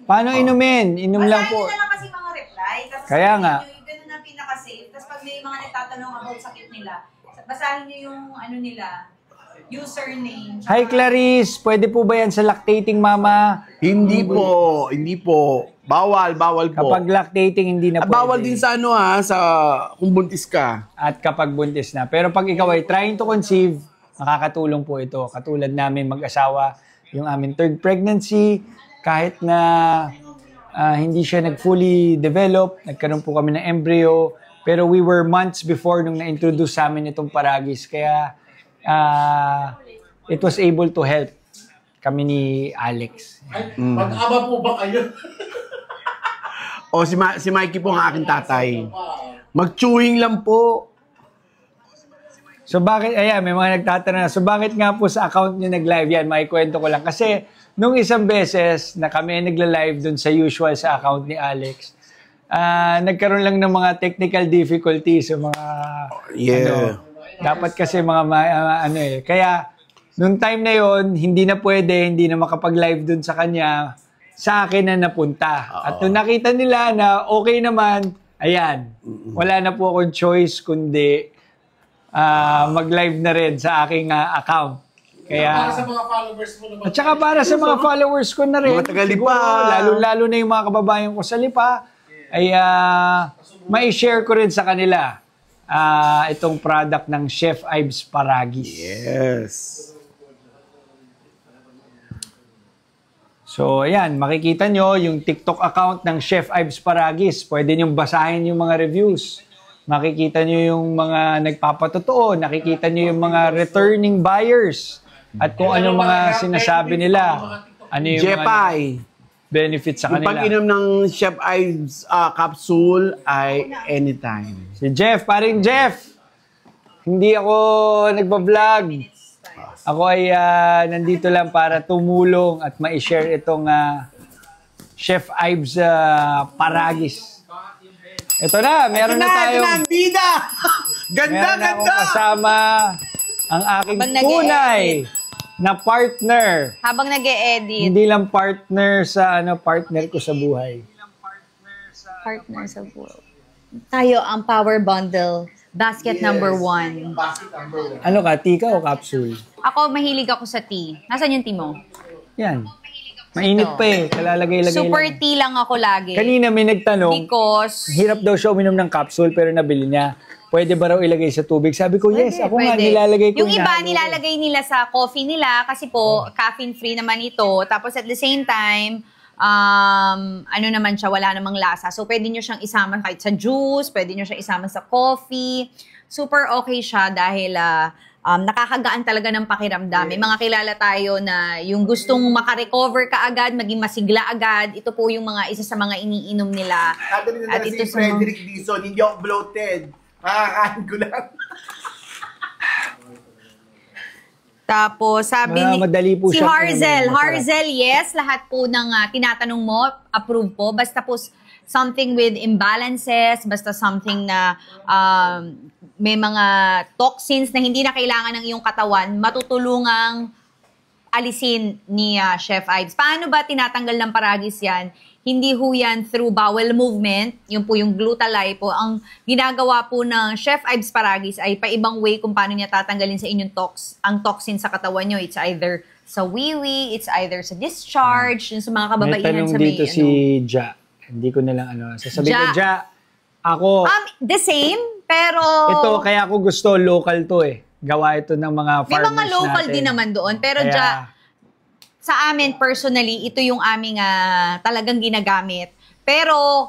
[SPEAKER 6] Paano inumin? Inom lang po.
[SPEAKER 1] Basahin nyo na lang kasi mga reply. Tapos
[SPEAKER 6] Kaya nga.
[SPEAKER 1] Yung ganun ang pinaka-safe. Tapos pag may mga nagtatanong about sakit nila, basahin nyo yung nila, username.
[SPEAKER 6] Hi Clarice, pwede po ba yan sa lactating mama?
[SPEAKER 4] Hindi po. Bawal po.
[SPEAKER 6] Kapag lactating, hindi na
[SPEAKER 4] At
[SPEAKER 6] pwede.
[SPEAKER 4] bawal din sa sa kung buntis ka.
[SPEAKER 6] At kapag buntis na. Pero pag ikaw ay trying to conceive, makakatulong po ito. Katulad namin mag-asawa, yung aming third pregnancy, kahit na hindi siya nag-fully develop, nagkaroon po kami ng embryo, pero we were months before nung na-introduce sa amin itong Paragis. Kaya it was able to help kami ni Alex.
[SPEAKER 5] Mag-ama po ba kayo?
[SPEAKER 4] Si Mikey po ang aking tatay. Mag-chewing lang po.
[SPEAKER 6] So bakit, may mga nagtatanong na, so bakit nga po sa account niyo nag-live yan? Maikwento ko lang. Kasi nung isang beses na kami nagla-live dun sa usual sa account ni Alex, nagkaroon lang ng mga technical difficulties sa mga dapat kasi mga kaya nung time na yon hindi na pwede, hindi na makapag-live dun sa kanya, sa akin na napunta. At nung nakita nila na okay naman, ayan, wala na po akong choice kundi mag-live na rin sa aking account. Kaya,
[SPEAKER 5] Para sa mga followers mo naman.
[SPEAKER 6] at saka para sa mga followers ko na rin,
[SPEAKER 4] Mga taga-Lipa.
[SPEAKER 6] lalo na yung mga kababayan ko sa Lipa, ay mai-share ko rin sa kanila itong product ng Chef Ives Paragis.
[SPEAKER 4] Yes.
[SPEAKER 6] So, ayan, makikita nyo yung TikTok account ng Chef Ives Paragis. Pwede nyo basahin yung mga reviews. Makikita nyo yung mga nagpapatotoo. Nakikita nyo yung mga returning buyers. At kung ano mga sinasabi nila. Ano yung
[SPEAKER 4] Jepay.
[SPEAKER 6] benefits sa
[SPEAKER 4] Yung
[SPEAKER 6] kanila.
[SPEAKER 4] pag-inom ng Chef Ives capsule ay anytime.
[SPEAKER 6] Si Jeff, paring Jeff. Hindi ako nagbablog. Ako ay nandito lang para tumulong at ma-share itong Chef Ives Paragis. Ito na, meron na tayong
[SPEAKER 4] bida! Ganda,
[SPEAKER 6] meron akong kasama ang aking
[SPEAKER 1] Habang
[SPEAKER 6] tunay na partner.
[SPEAKER 1] Habang nag-e-edit.
[SPEAKER 6] Hindi lang partner sa partner ko sa buhay.
[SPEAKER 1] Partner sa buhay. Tayo ang Power Bundle. Basket number 1.
[SPEAKER 6] Ano ka, tika o capsule?
[SPEAKER 1] Ako, mahilig ako sa tea. Nasaan yung tea mo?
[SPEAKER 6] Yan. Mainit pa eh. Kalalagay-lagay
[SPEAKER 1] Super
[SPEAKER 6] lang.
[SPEAKER 1] tea lang ako lagi.
[SPEAKER 6] Kanina may nagtanong,
[SPEAKER 1] Because...
[SPEAKER 6] hirap daw siya uminom ng capsule pero nabili niya. Pwede ba raw ilagay sa tubig? Sabi ko, yes. Ako nga nilalagay ko.
[SPEAKER 1] Yung iba,
[SPEAKER 6] hinahalo ko.
[SPEAKER 1] nilalagay nila sa coffee nila kasi po, caffeine-free naman ito. Tapos at the same time, ano naman siya, wala namang lasa. So, pwede nyo siyang isama kahit sa juice, pwede nyo siyang isama sa coffee. Super okay siya dahil nakakagaan talaga ng pakiramdam. May mga kilala tayo na yung gustong makarecover ka agad, maging masigla agad. Ito po yung isa sa mga iniinom nila.
[SPEAKER 4] At ito si Frederick Dizon, hindi ako bloated. Makakain ko lang.
[SPEAKER 1] Tapos, sabi ni
[SPEAKER 6] madali po
[SPEAKER 1] si
[SPEAKER 6] siya
[SPEAKER 1] Harzel.
[SPEAKER 6] kumain, masarap.
[SPEAKER 1] Harzel, yes. Lahat po ng tinatanong mo, approve po. Basta po something with imbalances, basta something na may mga toxins na hindi na kailangan ng iyong katawan, matutulungang alisin ni Chef Ives. Paano ba tinatanggal ng Paragis yan? Hindi ho yan through bowel movement, yun po yung glutalay po. Ang ginagawa po ng Chef Ives Paragis ay paibang way kung paano niya tatanggalin sa inyong ang toxin sa katawan nyo. It's either sa wiwi, it's either sa discharge, yung sa mga
[SPEAKER 6] May
[SPEAKER 1] kababaihan
[SPEAKER 6] tanong
[SPEAKER 1] sa may
[SPEAKER 6] dito si Ja. Hindi ko na lang sasabihin ko, Ja, Ako,
[SPEAKER 1] The same, pero...
[SPEAKER 6] ito, kaya ako gusto local to eh. Gawa ito ng mga
[SPEAKER 1] may
[SPEAKER 6] farmers
[SPEAKER 1] mga local
[SPEAKER 6] natin.
[SPEAKER 1] din naman doon. Pero
[SPEAKER 6] Kaya,
[SPEAKER 1] sa amin, personally, ito yung aming talagang ginagamit. Pero,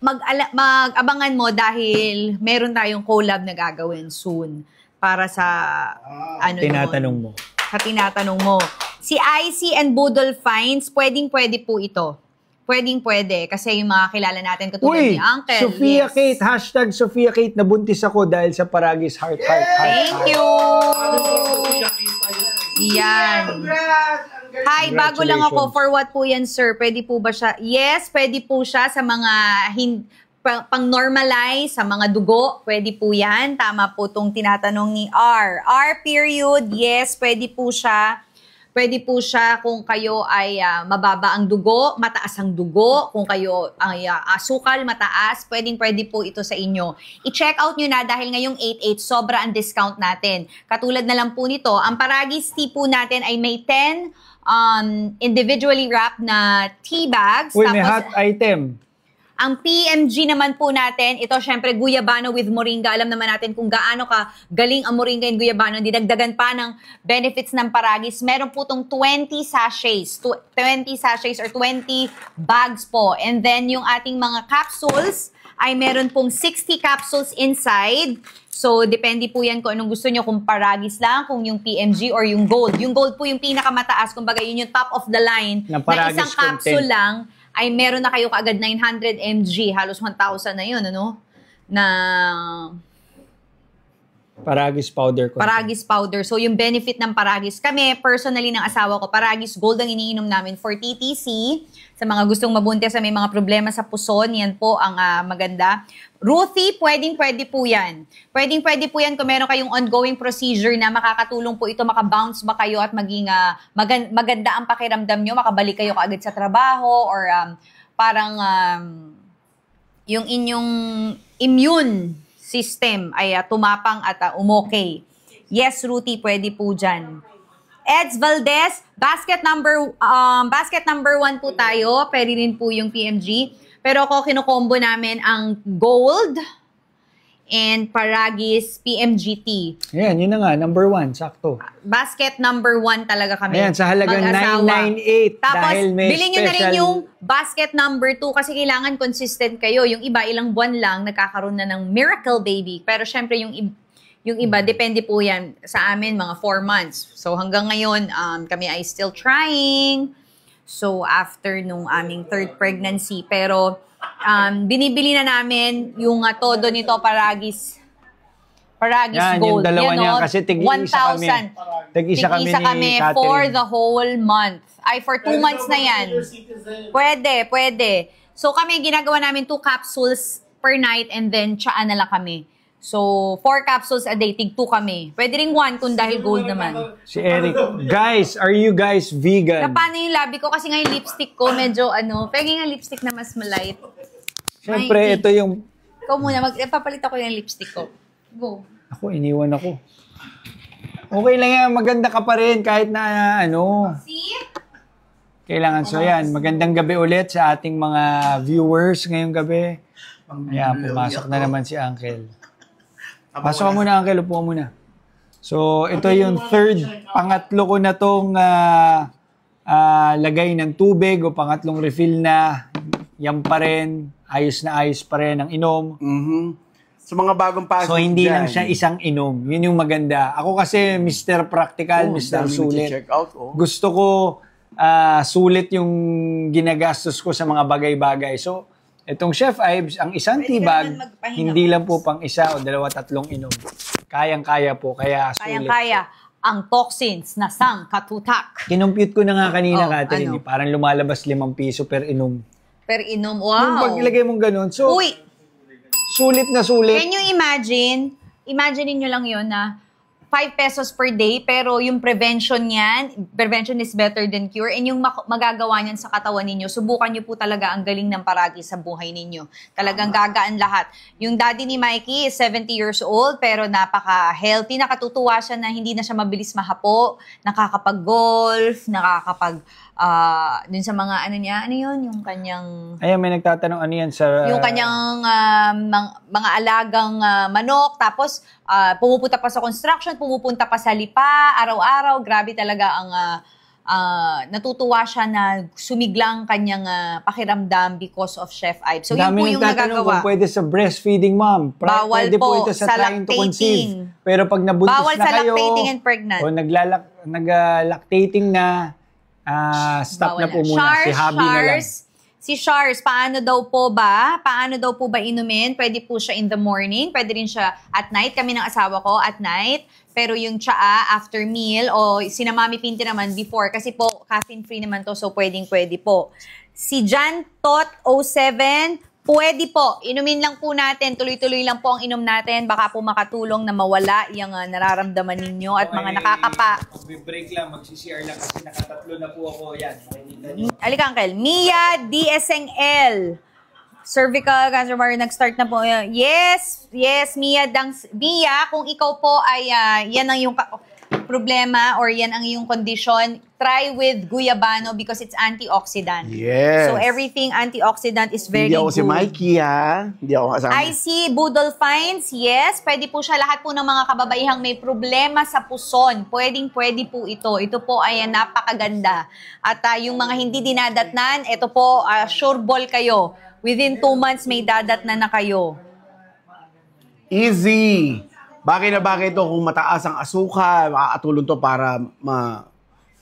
[SPEAKER 1] mag-abangan mo dahil meron tayong collab na gagawin soon para sa
[SPEAKER 6] tinatanong mo.
[SPEAKER 1] Sa tinatanong mo. Si Icy and Boodle Finds, pwedeng-pwede po ito. Pwedeng-pwede. Kasi yung mga kilala natin katulad ni Uncle.
[SPEAKER 6] Sophia Kate, hashtag Sophia Kate, nabuntis ako dahil sa Paragis heart.
[SPEAKER 1] Thank you! Yan. Hi, bago lang ako. For what po yan, sir? Pwede po ba siya? Yes, pwede po siya sa mga pang-normalize, sa mga dugo. Pwede po yan. Tama po itong tinatanong ni R. R period, yes, pwede po siya. Pwede po siya kung kayo ay mababa ang dugo, mataas ang dugo. Kung kayo ay asukal, mataas, pwede po ito sa inyo. I-check out nyo na dahil ngayong 8-8, sobra ang discount natin. Katulad na lang po nito, ang Paragis tea po natin ay may 10 individually wrapped na tea bags.
[SPEAKER 6] Uy, may hot item.
[SPEAKER 1] Ang PMG naman po natin, ito syempre guyabano with moringa. Alam naman natin kung gaano ka galing ang moringa and guyabano. Dinagdagan pa ng benefits ng Paragis. Meron po itong 20 sachets. 20 sachets or 20 bags po. And then yung ating mga capsules ay meron pong 60 capsules inside. So, depende po yan kung anong gusto nyo. Kung Paragis lang, kung yung PMG or yung Gold. Yung Gold po yung pinakamataas. Kumbaga, yun yung top of the line. Na isang capsule lang ay meron na kayo kaagad 900 mg, halos 1,000 na yun, ano? Na
[SPEAKER 6] Paragis powder.
[SPEAKER 1] Paragis powder. So, yung benefit ng Paragis, kami, personally ng asawa ko, Paragis Gold ang iniinom namin for TTC. Sa mga gustong mabuntis sa may mga problema sa puson, yan po ang maganda. Ruthie, pwede po yan. Pwede po yan kung meron kayong ongoing procedure na makakatulong po ito, makabounce ba kayo at maging maganda ang pakiramdam nyo, makabalik kayo kaagad sa trabaho or parang yung inyong immune system ay tumapang at umokay. Yes, Ruthie, pwede po dyan. Eds Valdez, basket number 1 po tayo. Pwede rin po yung PMG. Pero ako kinukombo namin ang Gold and Paragis PMGT.
[SPEAKER 6] Ayan, yun na nga, number 1, sakto.
[SPEAKER 1] Basket number 1 talaga kami.
[SPEAKER 6] Ayan, sa halagang 998.
[SPEAKER 1] Tapos,
[SPEAKER 6] dahil may
[SPEAKER 1] bilhin nyo na rin yung basket number 2 kasi kailangan consistent kayo. Yung iba, ilang buwan lang, nagkakaroon na ng miracle baby. Pero syempre, yung iba, depende po yan sa amin, mga 4 months. So hanggang ngayon, kami ay still trying. So after nung aming 3rd pregnancy. Pero binibili na namin yung todo nito, Paragis
[SPEAKER 6] yan,
[SPEAKER 1] Gold.
[SPEAKER 6] yung dalawa
[SPEAKER 1] yan,
[SPEAKER 6] niya, kasi tig-isa kami. Tig-isa kami ni Catherine.
[SPEAKER 1] For the whole month. Ay, for 2 months na yan. Pwede. So kami, ginagawa namin 2 capsules per night and then tsaan na lang kami. So, 4 capsules a day, tig 2 kami. Pwede rin 1 kung dahil Gold naman.
[SPEAKER 6] Si Eric, guys, are you guys vegan?
[SPEAKER 1] Paano yung labi ko? Kasi nga yung lipstick ko, medyo pwede nga lipstick na mas malight.
[SPEAKER 6] Siyempre, ito yung...
[SPEAKER 1] Ikaw muna, papalit ako yung lipstick ko. Go.
[SPEAKER 6] Ako, iniwan ako. Okay lang yan, maganda ka pa rin kahit na
[SPEAKER 1] See?
[SPEAKER 6] Kailangan. So yan, magandang gabi ulit sa ating mga viewers ngayong gabi. Ayan, pumasok na naman si Uncle. Pasok ka muna, Uncle. Upo muna. So, ito yung pangatlo ko na tong lagay ng tubig o pangatlong refill na. Yan pa rin. Ayos na ayos pa rin ang inom.
[SPEAKER 4] Sa mga bagong pasok
[SPEAKER 6] So, hindi lang siya isang inom. Yun yung maganda. Ako kasi, Mr. Practical, Mr. Sulit. Gusto ko sulit yung ginagastos ko sa mga bagay-bagay. So, itong Chef Ives, ang isang tea bag, hindi lang po pang isa o 2, 3 inom. Kayang-kaya po, kaya sulit.
[SPEAKER 1] Kayang-kaya. Ang toxins na katutak.
[SPEAKER 6] Kinumpute ko na nga kanina, Catherine. Parang lumalabas 5 piso per inom.
[SPEAKER 1] Per inom, wow.
[SPEAKER 6] Yung pag ilagay mong ganun. So,
[SPEAKER 1] Uy!
[SPEAKER 6] sulit na sulit.
[SPEAKER 1] Can you imagine? Imaginein nyo lang yun na pesos per day, pero yung prevention is better than cure. And yung magagawa niyan sa katawan ninyo, subukan niyo po talaga ang galing ng paragis sa buhay ninyo. Talagang gagaan lahat. Yung daddy ni Mikey is 70 years old, pero napaka-healthy. Nakatutuwa siya na hindi na siya mabilis mahapo, nakakapag-golf, dun sa mga yung kanyang...
[SPEAKER 6] Ayan, may nagtatanong ano yan sa...
[SPEAKER 1] Yung kanyang mga alagang manok, tapos pumupunta pa sa construction, pumupunta pa sa lipa, araw-araw, grabe talaga ang natutuwa siya na sumiglang kanyang pakiramdam because of Chef Ives. So yun po yung nagagawa.
[SPEAKER 6] Kung pwede sa breastfeeding mom.
[SPEAKER 1] Bawal
[SPEAKER 6] pwede
[SPEAKER 1] po
[SPEAKER 6] ito sa trying to
[SPEAKER 1] lactating.
[SPEAKER 6] conceive. Pero pag nabuntis
[SPEAKER 1] bawal
[SPEAKER 6] na
[SPEAKER 1] sa
[SPEAKER 6] kayo,
[SPEAKER 1] lactating and pregnant.
[SPEAKER 6] o nag-lactating na, stop
[SPEAKER 1] Bawal
[SPEAKER 6] na po muna. Si Habi na lang.
[SPEAKER 1] Si Shars, paano daw po ba inumin? Pwede po siya in the morning, pwede rin siya at night. Kami ng asawa ko at night. Pero yung tsaa after meal o sinamami pinti naman before kasi po caffeine free naman to, so pwede po. Si Jan Tot 07, pwede po. Inumin lang po natin, tuloy-tuloy lang po ang inom natin. Baka po makatulong na mawala yung nararamdaman ninyo at mga nakakapa.
[SPEAKER 6] Mag-break lang, mag-CCR lang kasi nakatatlo na po ako. Yan.
[SPEAKER 1] Alika, Uncle. Mia DSNL. Cervical cancer, nag-start na po. Yes, Mia, kung ikaw po ay yan ang yung problema or yan ang iyong condition, try with guyabano because it's antioxidant.
[SPEAKER 4] Yes.
[SPEAKER 1] So everything antioxidant is very
[SPEAKER 4] Hindi ako
[SPEAKER 1] good.
[SPEAKER 4] si Mikey, ha? Hindi ako kasama.
[SPEAKER 1] I see Boodle Finds, yes. Pwede po siya, lahat po ng mga kababaihang may problema sa puson. Pwede po ito. Ito po ay napakaganda. At yung mga hindi dinadatnan, ito po, sure ball kayo. Within 2 months, may dadatnan na kayo.
[SPEAKER 4] Easy. Bagay na bagay ito kung mataas ang asukal, makakatulong to para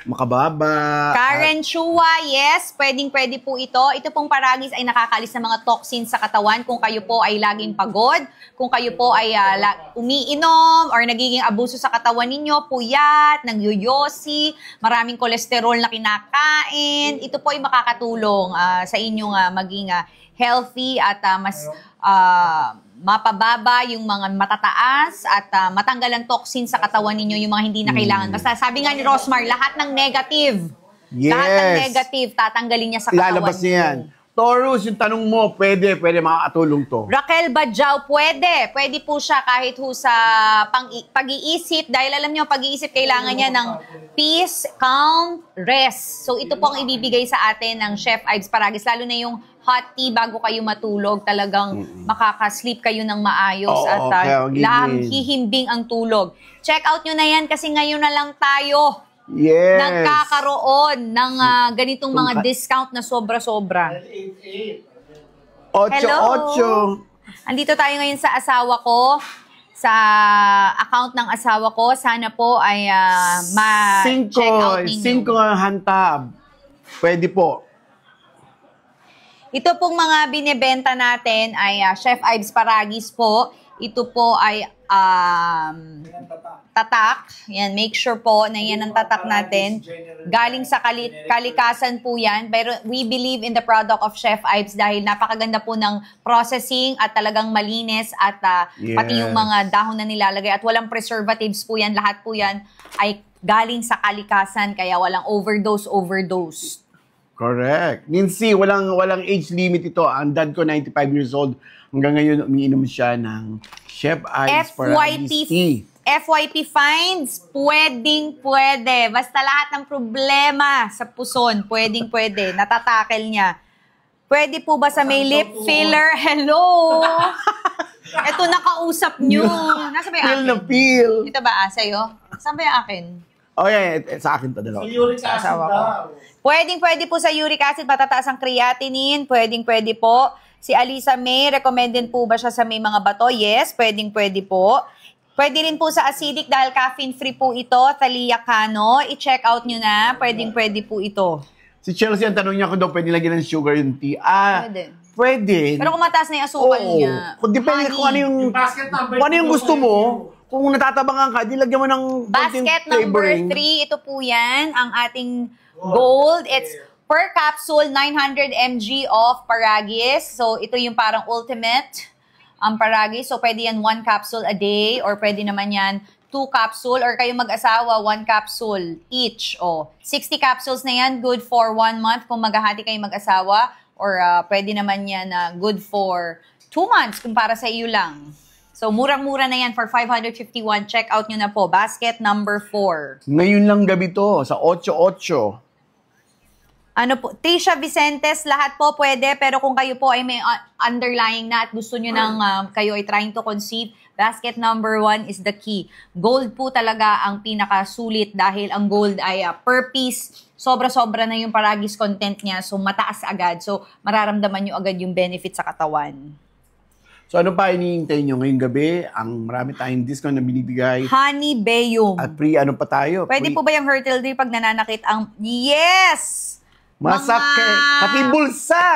[SPEAKER 4] makababa.
[SPEAKER 1] Karen Chua, yes, pwede po ito. Ito pong paragis ay nakakalis ng mga toxins sa katawan kung kayo po ay laging pagod, kung kayo po ay umiinom or nagiging abuso sa katawan ninyo, puyat, nagyoyosi, maraming kolesterol na kinakain. Ito po ay makakatulong sa inyong maging healthy at mas mapababa yung mga matataas at matanggal ang toxin sa katawan ninyo, yung mga hindi na kailangan. Basta sabi nga ni Rosmar, lahat ng negative.
[SPEAKER 4] Yes.
[SPEAKER 1] Lahat ng negative, tatanggalin niya sa katawan.
[SPEAKER 4] Ilalabas niya yan. Taurus, yung tanong mo, pwede makakatulong to.
[SPEAKER 1] Raquel Badjao, pwede po siya kahit ho sa pag-iisip, dahil alam niyo, pag-iisip kailangan niya ng peace, calm, rest. So ito po ang ibibigay sa atin ng Chef Ives Paragis, lalo na yung hot tea bago kayo matulog, talagang makaka-sleep kayo ng maayos at hihimbing ang tulog. Check out nyo na yan kasi ngayon na lang tayo nagkakaroon ng ganitong mga discount na sobra-sobra.
[SPEAKER 4] 8-8.
[SPEAKER 1] Hello!
[SPEAKER 4] 8-8.
[SPEAKER 1] Andito tayo ngayon sa asawa ko, sa account ng asawa ko. Sana po ay ma-check out ninyo.
[SPEAKER 4] 5 hantab. Pwede po.
[SPEAKER 1] Ito pong mga binibenta natin ay Chef Ives Paragis po. Ito po ay tatak. Yan, make sure po na yan ang tatak natin. Galing sa kalikasan po yan. Pero we believe in the product of Chef Ives dahil napakaganda po ng processing at talagang malinis at pati yung mga dahon na nilalagay. At walang preservatives po yan. Lahat po yan ay galing sa kalikasan kaya walang overdose.
[SPEAKER 4] Correct. Nincy, walang age limit ito. Ang dad ko, 95 years old. Hanggang ngayon, umiinom siya ng Chef Ives Paragis tea.
[SPEAKER 1] FYP finds, pwede. Basta lahat ng problema sa puson, pwede. Natatakel niya. Pwede po ba sa may lip filler? Hello! Ito nakausap nyo. Nasa ba yung akin?
[SPEAKER 4] Peel.
[SPEAKER 1] Ito ba, sa'yo? Saan ba yung akin?
[SPEAKER 4] Oh, yeah. Sa akin to, dalawa.
[SPEAKER 5] Uric acid
[SPEAKER 1] Asawa ko.
[SPEAKER 5] daw.
[SPEAKER 1] Pwede po sa uric acid, matataas ang creatinine. Pwede po. Si Alisa May, recommended po ba siya sa may mga bato? Yes, pwede po. Pwede rin po sa acidic dahil caffeine-free po ito. Thalia Cano, i-check out nyo na. Pwede po ito.
[SPEAKER 4] Si Chelsea, ang tanong niya kung daw pwede lagyan ng sugar yung tea. Pwede.
[SPEAKER 1] Pero kung mataas na yung asukal niya.
[SPEAKER 4] Kung depende kung ano yung
[SPEAKER 5] Basket number
[SPEAKER 4] kung ano yung
[SPEAKER 5] 2
[SPEAKER 4] gusto mo. Kung natatabangan ka, di lagyan mo ng
[SPEAKER 1] Basket number 3, ito po yan, ang ating gold. It's per capsule, 900 mg of Paragis. So, ito yung parang ultimate Paragis. So, pwede yan 1 capsule a day or pwede naman yan 2 capsule or kayo mag-asawa, 1 capsule each. O, 60 capsules na yan, good for 1 month kung maghahati kayo mag-asawa. Or pwede naman yan good for 2 months kung para sa iyo lang. So, murang-mura na yan for 551. Check out nyo na po. Basket number 4.
[SPEAKER 4] Ngayon lang gabi to, sa 8-8.
[SPEAKER 1] Ano po, Tisha Vicentes, lahat po pwede, pero kung kayo po ay may underlying na at gusto nyo ng kayo ay trying to conceive, basket number 1 is the key. Gold po talaga ang pinakasulit dahil ang gold ay per piece, sobra-sobra na yung Paragis content niya, so mataas agad. So, mararamdaman nyo agad yung benefit sa katawan.
[SPEAKER 4] So ano pa hinihintay nyo ngayong gabi? Ang marami tayong discount na binibigay.
[SPEAKER 1] Honey Bayum.
[SPEAKER 4] At ano pa tayo?
[SPEAKER 1] Pwede po ba yung Hurtle Day pag nananakit ang... Yes!
[SPEAKER 4] Masakit. Pati bulsa.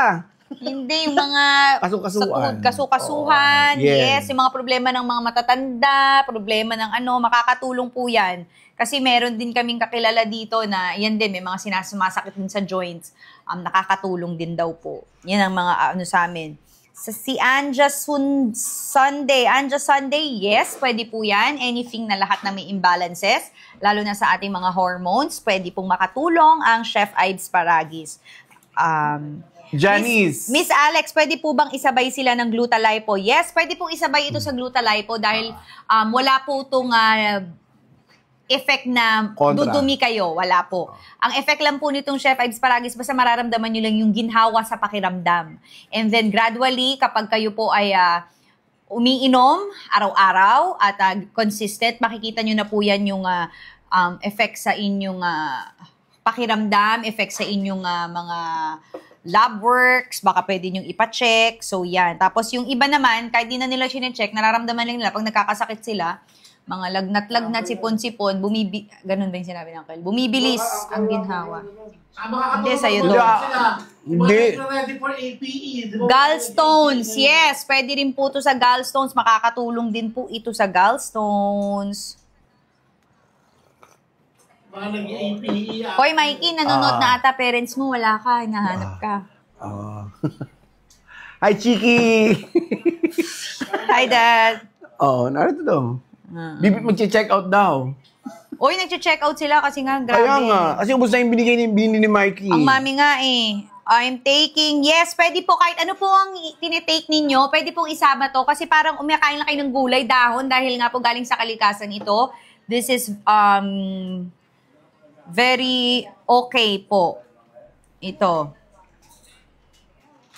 [SPEAKER 1] Hindi, yung mga...
[SPEAKER 4] Kasukasuhan.
[SPEAKER 1] Kasukasuhan.
[SPEAKER 4] Oh, yeah.
[SPEAKER 1] Yes, yung mga problema ng mga matatanda, problema ng makakatulong po yan. Kasi meron din kaming kakilala dito na, yan din, may mga sumasakit din sa joints. Nakakatulong din daw po. Yan ang mga sa amin. Si Anja Sunday. Anja Sunday, yes, pwede po yan. Anything na lahat na may imbalances, lalo na sa ating mga hormones, pwede pong makatulong ang Chef Ives Paragis.
[SPEAKER 4] Janice.
[SPEAKER 1] Miss Alex, pwede po bang isabay sila ng Glutalipo? Yes, pwede pong isabay ito sa Glutalipo dahil wala po itong effect na dudumi kayo. Wala po. Ang effect lang po nitong Chef Ives Paragis, basta mararamdaman nyo lang yung ginhawa sa pakiramdam. And then gradually, kapag kayo po ay umiinom araw-araw at consistent, makikita nyo na po yan yung effect sa inyong pakiramdam, effect sa inyong mga lab works, baka pwede nyo ipacheck. So yan. Tapos yung iba naman, kahit di na nila sinecheck, nararamdaman lang nila pag nagkakasakit sila, mga lagnat-lagnat, sipon-sipon, ganun ba yung sinabi ng Uncle? Bumibilis ang ginhawa. Hindi, sa'yo to.
[SPEAKER 4] Hindi.
[SPEAKER 5] Ready for APE.
[SPEAKER 1] Gallstones, yes. Pwede rin po ito sa gallstones. Makakatulong din po ito sa gallstones.
[SPEAKER 5] Mga nag-APE.
[SPEAKER 1] Hoy, Mikey, nanonood na ata parents mo. Wala ka, hinahanap ka.
[SPEAKER 4] Hi, Chiki!
[SPEAKER 1] Hi, Dad.
[SPEAKER 4] Narito daw. Mag-check out daw.
[SPEAKER 1] Uy, nag-check out sila kasi nga, grabe.
[SPEAKER 4] Kaya nga. Kasi ubos na yung binili ni Mikey.
[SPEAKER 1] Ang mami nga I'm taking, yes, pwede po kahit ano po ang tinitake ninyo, pwede pong isama to kasi parang umakain lang kayo ng gulay, dahon, dahil nga po galing sa kalikasan ito. This is very okay po. Ito.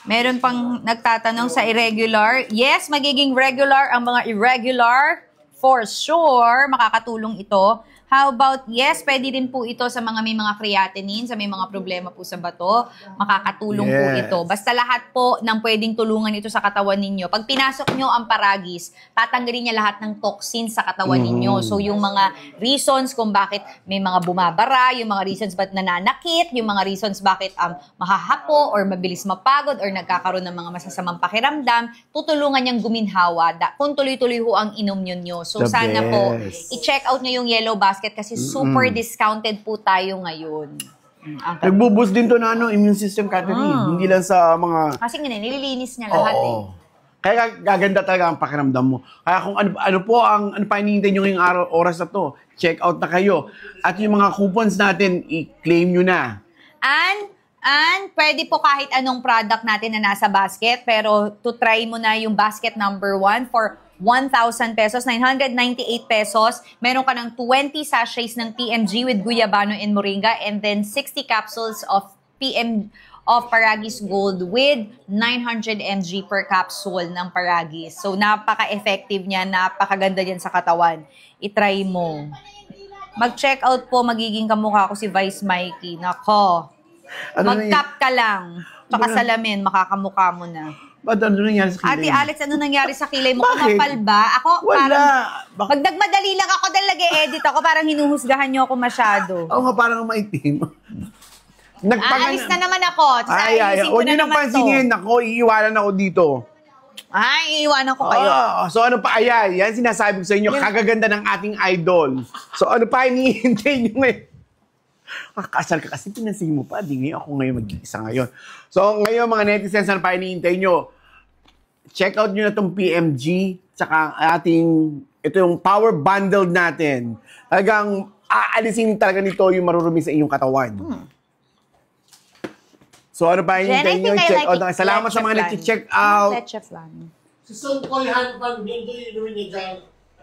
[SPEAKER 1] Meron pang nagtatanong sa irregular. Yes, magiging regular ang mga irregular. For sure, makakatulong ito. How about, yes, pwede din po ito sa mga may mga creatinine, sa may mga problema po sa bato. Makakatulong po ito. Basta lahat po ng pwedeng tulungan ito sa katawan ninyo. Pag pinasok nyo ang Paragis, tatanggalin niya lahat ng toxins sa katawan ninyo. So, yung mga reasons kung bakit may mga bumabara, yung mga reasons bakit nananakit, yung mga reasons bakit mahahapo or mabilis mapagod or nagkakaroon ng mga masasamang pakiramdam, tutulungan niyang guminhawa kung tuloy-tuloy ho ang inom nyo. So, sana po, i-check out nyo yung Yellow Basket kasi super discounted po tayo ngayon.
[SPEAKER 4] Nagbo-boost din to na immune system, Catherine. Hindi lang sa mga...
[SPEAKER 1] Kasi nga, nililinis niya lahat
[SPEAKER 4] Kaya gaganda talaga ang pakiramdam mo. Kaya kung ano pa hinihintay nyo ngayong oras na to, check out na kayo. At yung mga coupons natin, i-claim nyo na.
[SPEAKER 1] And pwede po kahit anong product natin na nasa basket, pero to try mo na yung basket number 1 for 1,000 pesos, 998 pesos. Meron ka ng 20 sachets ng PMG with Guyabano and Moringa, and then 60 capsules of Paragis Gold with 900 mg per capsule ng Paragis. So, napaka-effective niya, napakaganda yan sa katawan. I-try mo. Mag-check out po, magiging kamukha ko si Vice Mikey. Nako. Mag-cap ka lang. Tsaka salamin, makakamukha mo na.
[SPEAKER 4] Ba't ano nangyari sa kilay?
[SPEAKER 1] Ate Alex, ano nangyari sa kilay mo? Kumapal ba? Ako,
[SPEAKER 4] wala.
[SPEAKER 1] Pag nagmadali lang ako dahil nag-edit ako, parang hinuhusgahan niyo ako masyado.
[SPEAKER 4] Oo nga, parang maitim.
[SPEAKER 1] Aalis na naman ako.
[SPEAKER 4] Ay. Huwag niyo nang pansinin. Ako, iiwanan ako dito.
[SPEAKER 1] Ay, iiwanan ko kayo.
[SPEAKER 4] So ano pa, yan sinasabi ko sa inyo, kagaganda ng ating idol. So ano pa, hinihintay niyo ngayon? Kakasal ka kasi, pinansin mo pa. Di ngayon ako ngayon mag-iisa ngayon. So ngayon mga netizens, ano pa hinihintay nyo? Check out nyo na itong PMG, tsaka ating Ito yung power bundle natin. Talagang aalisin talaga nito yung marurumi sa inyong katawan. So ano pa
[SPEAKER 1] Jen,
[SPEAKER 4] hintayin nyo?
[SPEAKER 1] I
[SPEAKER 4] Check out.
[SPEAKER 1] like it.
[SPEAKER 4] Salamat sa mga
[SPEAKER 1] Leche
[SPEAKER 4] nag-check
[SPEAKER 1] flan.
[SPEAKER 4] out.
[SPEAKER 1] Leche flan.
[SPEAKER 5] Si Song Koy Han Pan, doon inumin niya dyan.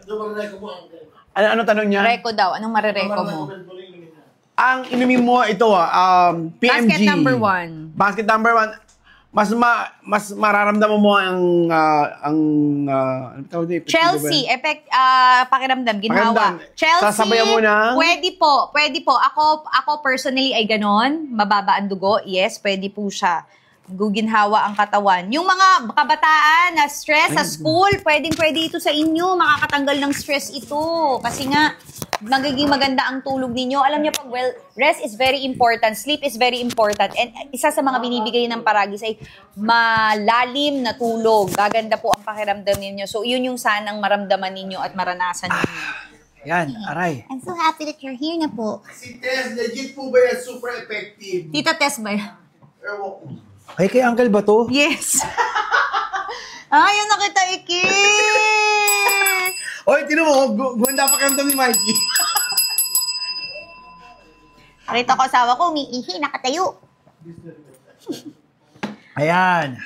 [SPEAKER 5] Dumarunay ko mo ang
[SPEAKER 4] Ano tanong niya?
[SPEAKER 1] Reko daw. Anong marereko mo?
[SPEAKER 4] Ang inumin mo ito PMG.
[SPEAKER 1] Basket number 1.
[SPEAKER 4] Basket number 1. Mas mararamdaman mo ang ano tawag dito?
[SPEAKER 1] Chelsea, pakiramdam, ginhawa.
[SPEAKER 4] Pakiramdam.
[SPEAKER 1] Chelsea,
[SPEAKER 4] Sasabayan mo ng-
[SPEAKER 1] pwede po. Ako personally ay ganon. Mababa ang dugo, yes, pwede po siya. Guginhawa ang katawan. Yung mga kabataan na stress sa school, pwede ito sa inyo. Makakatanggal ng stress ito. Kasi nga, magiging maganda ang tulog ninyo. Alam niyo pag rest is very important. Sleep is very important. And isa sa mga binibigay ng Paragis ay malalim na tulog. Gaganda po ang pakiramdam ninyo. So, yun yung sanang maramdaman ninyo at maranasan ninyo.
[SPEAKER 6] Yan, aray.
[SPEAKER 1] I'm so happy that you're here na po.
[SPEAKER 4] Si Tess, legit po ba yan? Super effective.
[SPEAKER 1] Tita Tess ba yan?
[SPEAKER 4] Ewan ko.
[SPEAKER 6] Ay, kay Uncle ba to?
[SPEAKER 1] Yes. Ayaw na kita ikis.
[SPEAKER 4] Oy, tinan mo, ganda pa kayo ni Mikey.
[SPEAKER 1] Nakita ko asawa ko, umiihi, nakatayo.
[SPEAKER 6] Ayan.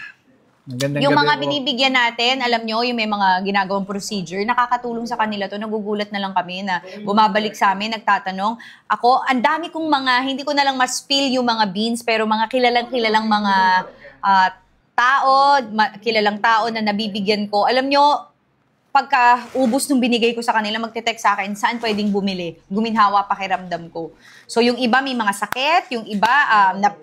[SPEAKER 6] Magandang
[SPEAKER 1] Yung
[SPEAKER 6] gabi
[SPEAKER 1] mga
[SPEAKER 6] po.
[SPEAKER 1] binibigyan natin, alam nyo, yung may mga ginagawang procedure, nakakatulong sa kanila to. Nagugulat na lang kami na bumabalik sa amin, nagtatanong. Ako, ang dami kong hindi ko na lang ma-spill yung mga beans, pero mga kilalang mga kilalang tao na nabibigyan ko. Alam nyo, pagka ubos nung binigay ko sa kanila, magte-text sa akin, saan pwedeng bumili? Guminhawa pakiramdam ko. So yung iba may mga sakit, yung iba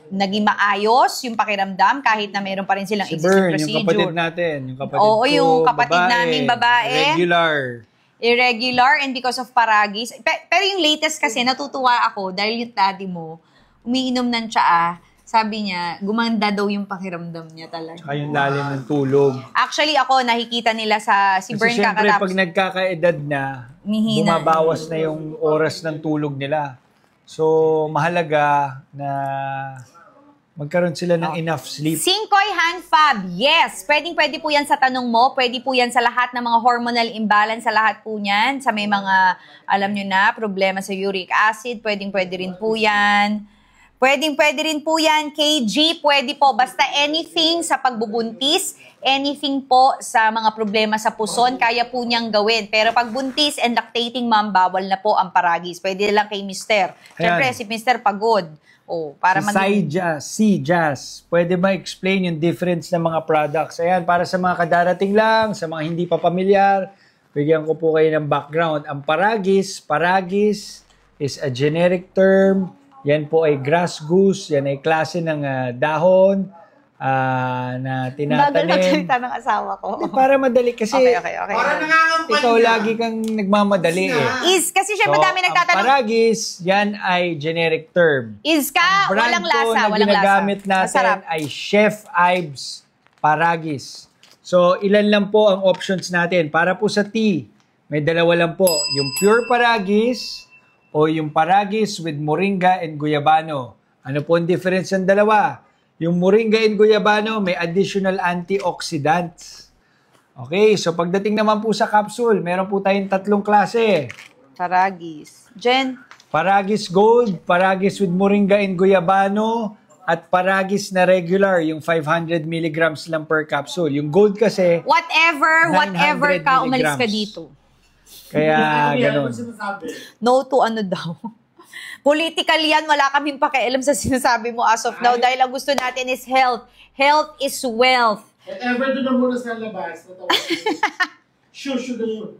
[SPEAKER 1] naging maayos yung pakiramdam kahit na meron pa rin silang
[SPEAKER 6] Si
[SPEAKER 1] existing
[SPEAKER 6] Bern,
[SPEAKER 1] procedure.
[SPEAKER 6] yung kapatid natin. Yung kapatid
[SPEAKER 1] Oo,
[SPEAKER 6] ko,
[SPEAKER 1] yung kapatid naming babae. Irregular and because of Paragis. Pero yung latest kasi, natutuwa ako dahil yung daddy mo, umiinom ng tsaa. Sabi niya, gumanda daw yung pakiramdam niya talaga.
[SPEAKER 6] Saka yung lalim ng tulog.
[SPEAKER 1] Actually, ako, nakikita nila si Bern
[SPEAKER 6] Kasi syempre,
[SPEAKER 1] kakatapos.
[SPEAKER 6] pag nagkakaedad na,
[SPEAKER 1] Mihina.
[SPEAKER 6] bumabawas na yung oras ng tulog nila. So, mahalaga na magkaroon sila ng enough sleep.
[SPEAKER 1] Singkoy Hanfab, yes. Pwede po yan sa tanong mo. Pwede po yan sa lahat ng mga hormonal imbalance, sa lahat po yan. Sa may mga, alam nyo na, problema sa uric acid, pwede rin po yan. Pwede rin po yan, KG, pwede po. Basta anything sa pagbubuntis, anything po sa mga problema sa puson, kaya po niyang gawin. Pero pag buntis and lactating mom, bawal na po ang Paragis. Pwede lang kay Mister. Siyempre, si Mister pagod. Para
[SPEAKER 6] Si Jazz, pwede ba explain yung difference ng mga products? Ayan, para sa mga kadarating lang, sa mga hindi pa pamilyar, bigyan ko po kayo ng background. Ang Paragis is a generic term. Yan po ay grass goose, yan ay klase ng dahon na tinatanim.
[SPEAKER 1] Bagal magsalita ng asawa ko.
[SPEAKER 6] Para madali kasi
[SPEAKER 1] Okay.
[SPEAKER 4] Para nangangampal
[SPEAKER 6] ikaw
[SPEAKER 4] na.
[SPEAKER 6] lagi kang nagmamadali eh.
[SPEAKER 1] Kasi syempre dami
[SPEAKER 6] ang
[SPEAKER 1] nagtatanong,
[SPEAKER 6] Paragis, yan ay generic term.
[SPEAKER 1] Ang
[SPEAKER 6] Brand
[SPEAKER 1] walang
[SPEAKER 6] po
[SPEAKER 1] lasa,
[SPEAKER 6] na
[SPEAKER 1] walang lasa.
[SPEAKER 6] ginagamit natin
[SPEAKER 1] Masarap.
[SPEAKER 6] ay Chef Ives Paragis. So, ilan lang po ang options natin. Para po sa tea, may dalawa lang po. Yung pure Paragis o yung Paragis with moringa and guyabano. Ano po ang difference ng dalawa? Yung moringa and guyabano, may additional antioxidants. Okay, so pagdating naman po sa capsule, meron po tayong 3 klase.
[SPEAKER 1] Paragis. Jen,
[SPEAKER 6] Paragis Gold, Paragis with moringa and guyabano, at Paragis na regular, yung 500 milligrams lang per capsule. Yung Gold kasi,
[SPEAKER 1] whatever
[SPEAKER 6] 900
[SPEAKER 1] ka, umalis ka
[SPEAKER 6] milligrams.
[SPEAKER 1] dito.
[SPEAKER 6] kaya ganun.
[SPEAKER 1] No to ano daw. Political yan, wala kaming pakialam sa sinasabi mo as of now dahil ang gusto natin is health. Health is wealth.
[SPEAKER 5] Ever doon na muna sa labas. Sure yun.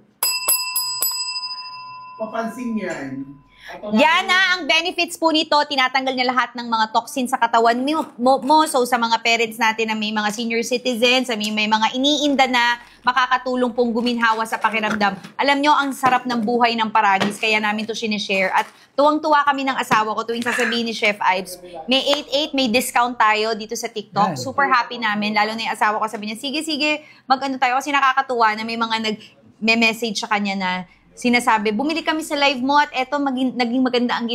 [SPEAKER 4] Papansin yan.
[SPEAKER 1] Yan na ang benefits po nito. Tinatanggal niya lahat ng mga toxin sa katawan mo. So sa mga parents natin na may mga senior citizens, may mga iniinda na makakatulong pong guminhawa sa pakiramdam. Alam nyo, ang sarap ng buhay ng Paragis. Kaya namin to sinishare. At tuwang-tuwa kami ng asawa ko tuwing sasabihin ni Chef Ives, may 8-8, may discount tayo dito sa TikTok.
[SPEAKER 6] Yan.
[SPEAKER 1] Super happy namin. Lalo na yung asawa ko sabi niya, sige, mag-ano tayo. Kasi nakakatuwa na may mga may message sa kanya na sinasabi, bumili kami sa live mo at eto naging maganda ang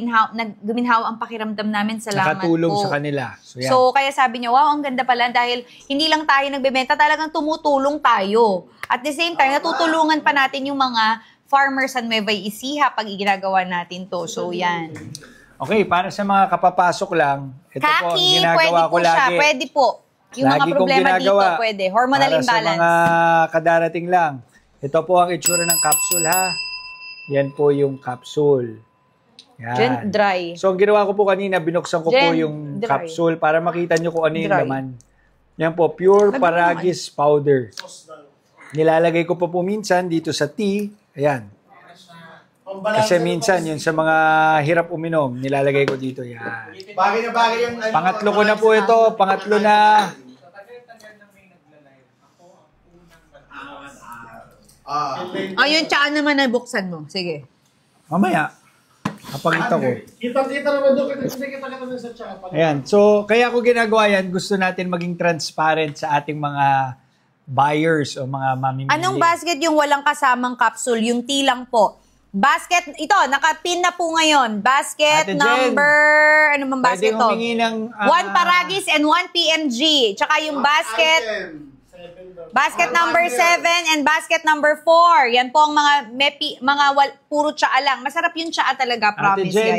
[SPEAKER 1] guminhawa ang pakiramdam namin. Salamat
[SPEAKER 6] Nakatulong
[SPEAKER 1] po.
[SPEAKER 6] sa kanila. So, yan.
[SPEAKER 1] So, kaya sabi niya, wow, ang ganda pala dahil hindi lang tayo nagbebenta, talagang tumutulong tayo. At the same time, natutulungan pa natin yung mga farmers sa Nueva Ecija pag ginagawa natin to. So, yan.
[SPEAKER 6] Okay, para sa mga kapapasok lang, ito po ang
[SPEAKER 1] Kaki,
[SPEAKER 6] ginagawa
[SPEAKER 1] pwede
[SPEAKER 6] ko
[SPEAKER 1] po siya.
[SPEAKER 6] lagi.
[SPEAKER 1] Pwede po. Yung
[SPEAKER 6] Lagi
[SPEAKER 1] mga
[SPEAKER 6] kong
[SPEAKER 1] problema dito,
[SPEAKER 6] ginagawa
[SPEAKER 1] pwede. Hormonal
[SPEAKER 6] para
[SPEAKER 1] imbalance.
[SPEAKER 6] sa mga kadarating lang. Ito po ang itsura ng capsule, ha? Yan po yung capsule. Yan.
[SPEAKER 1] Gen dry.
[SPEAKER 6] So, ang ginawa ko po kanina, binuksan ko po
[SPEAKER 1] Gen
[SPEAKER 6] yung
[SPEAKER 1] dry.
[SPEAKER 6] capsule para makita nyo kung ano yung
[SPEAKER 1] Dry.
[SPEAKER 6] laman. Yan po, pure
[SPEAKER 1] Sabi mo
[SPEAKER 6] Paragis powder. Nilalagay ko po minsan dito sa tea. Ayan. Kasi minsan, yun sa mga hirap uminom, nilalagay ko dito. Yan.
[SPEAKER 4] Bagay na bagay yung...
[SPEAKER 6] Pangatlo ko na po ito. Pangatlo na.
[SPEAKER 1] Yung tsaka naman na buksan mo. Sige.
[SPEAKER 6] Mamaya. Kapagita ko.
[SPEAKER 5] Kita naman doon. Kita naman sa chat.
[SPEAKER 6] Ayan. So, kaya ko ginagawa yan. Gusto natin maging transparent sa ating mga buyers o mga mamimili.
[SPEAKER 1] Anong basket yung walang kasamang capsule? Yung tea lang po. Basket, ito, nakapin na po ngayon. Basket
[SPEAKER 6] Ate Jen,
[SPEAKER 1] number, ano bang basket
[SPEAKER 6] Pwede
[SPEAKER 1] to?
[SPEAKER 6] humingi ng...
[SPEAKER 1] 1 Paragis and 1 PMG. Tsaka yung basket, basket number 7 and basket number 4. Yan po ang mga puro tsaa lang. Masarap yung tsaa talaga,
[SPEAKER 6] Ate
[SPEAKER 1] promise
[SPEAKER 6] Jen,
[SPEAKER 1] guys.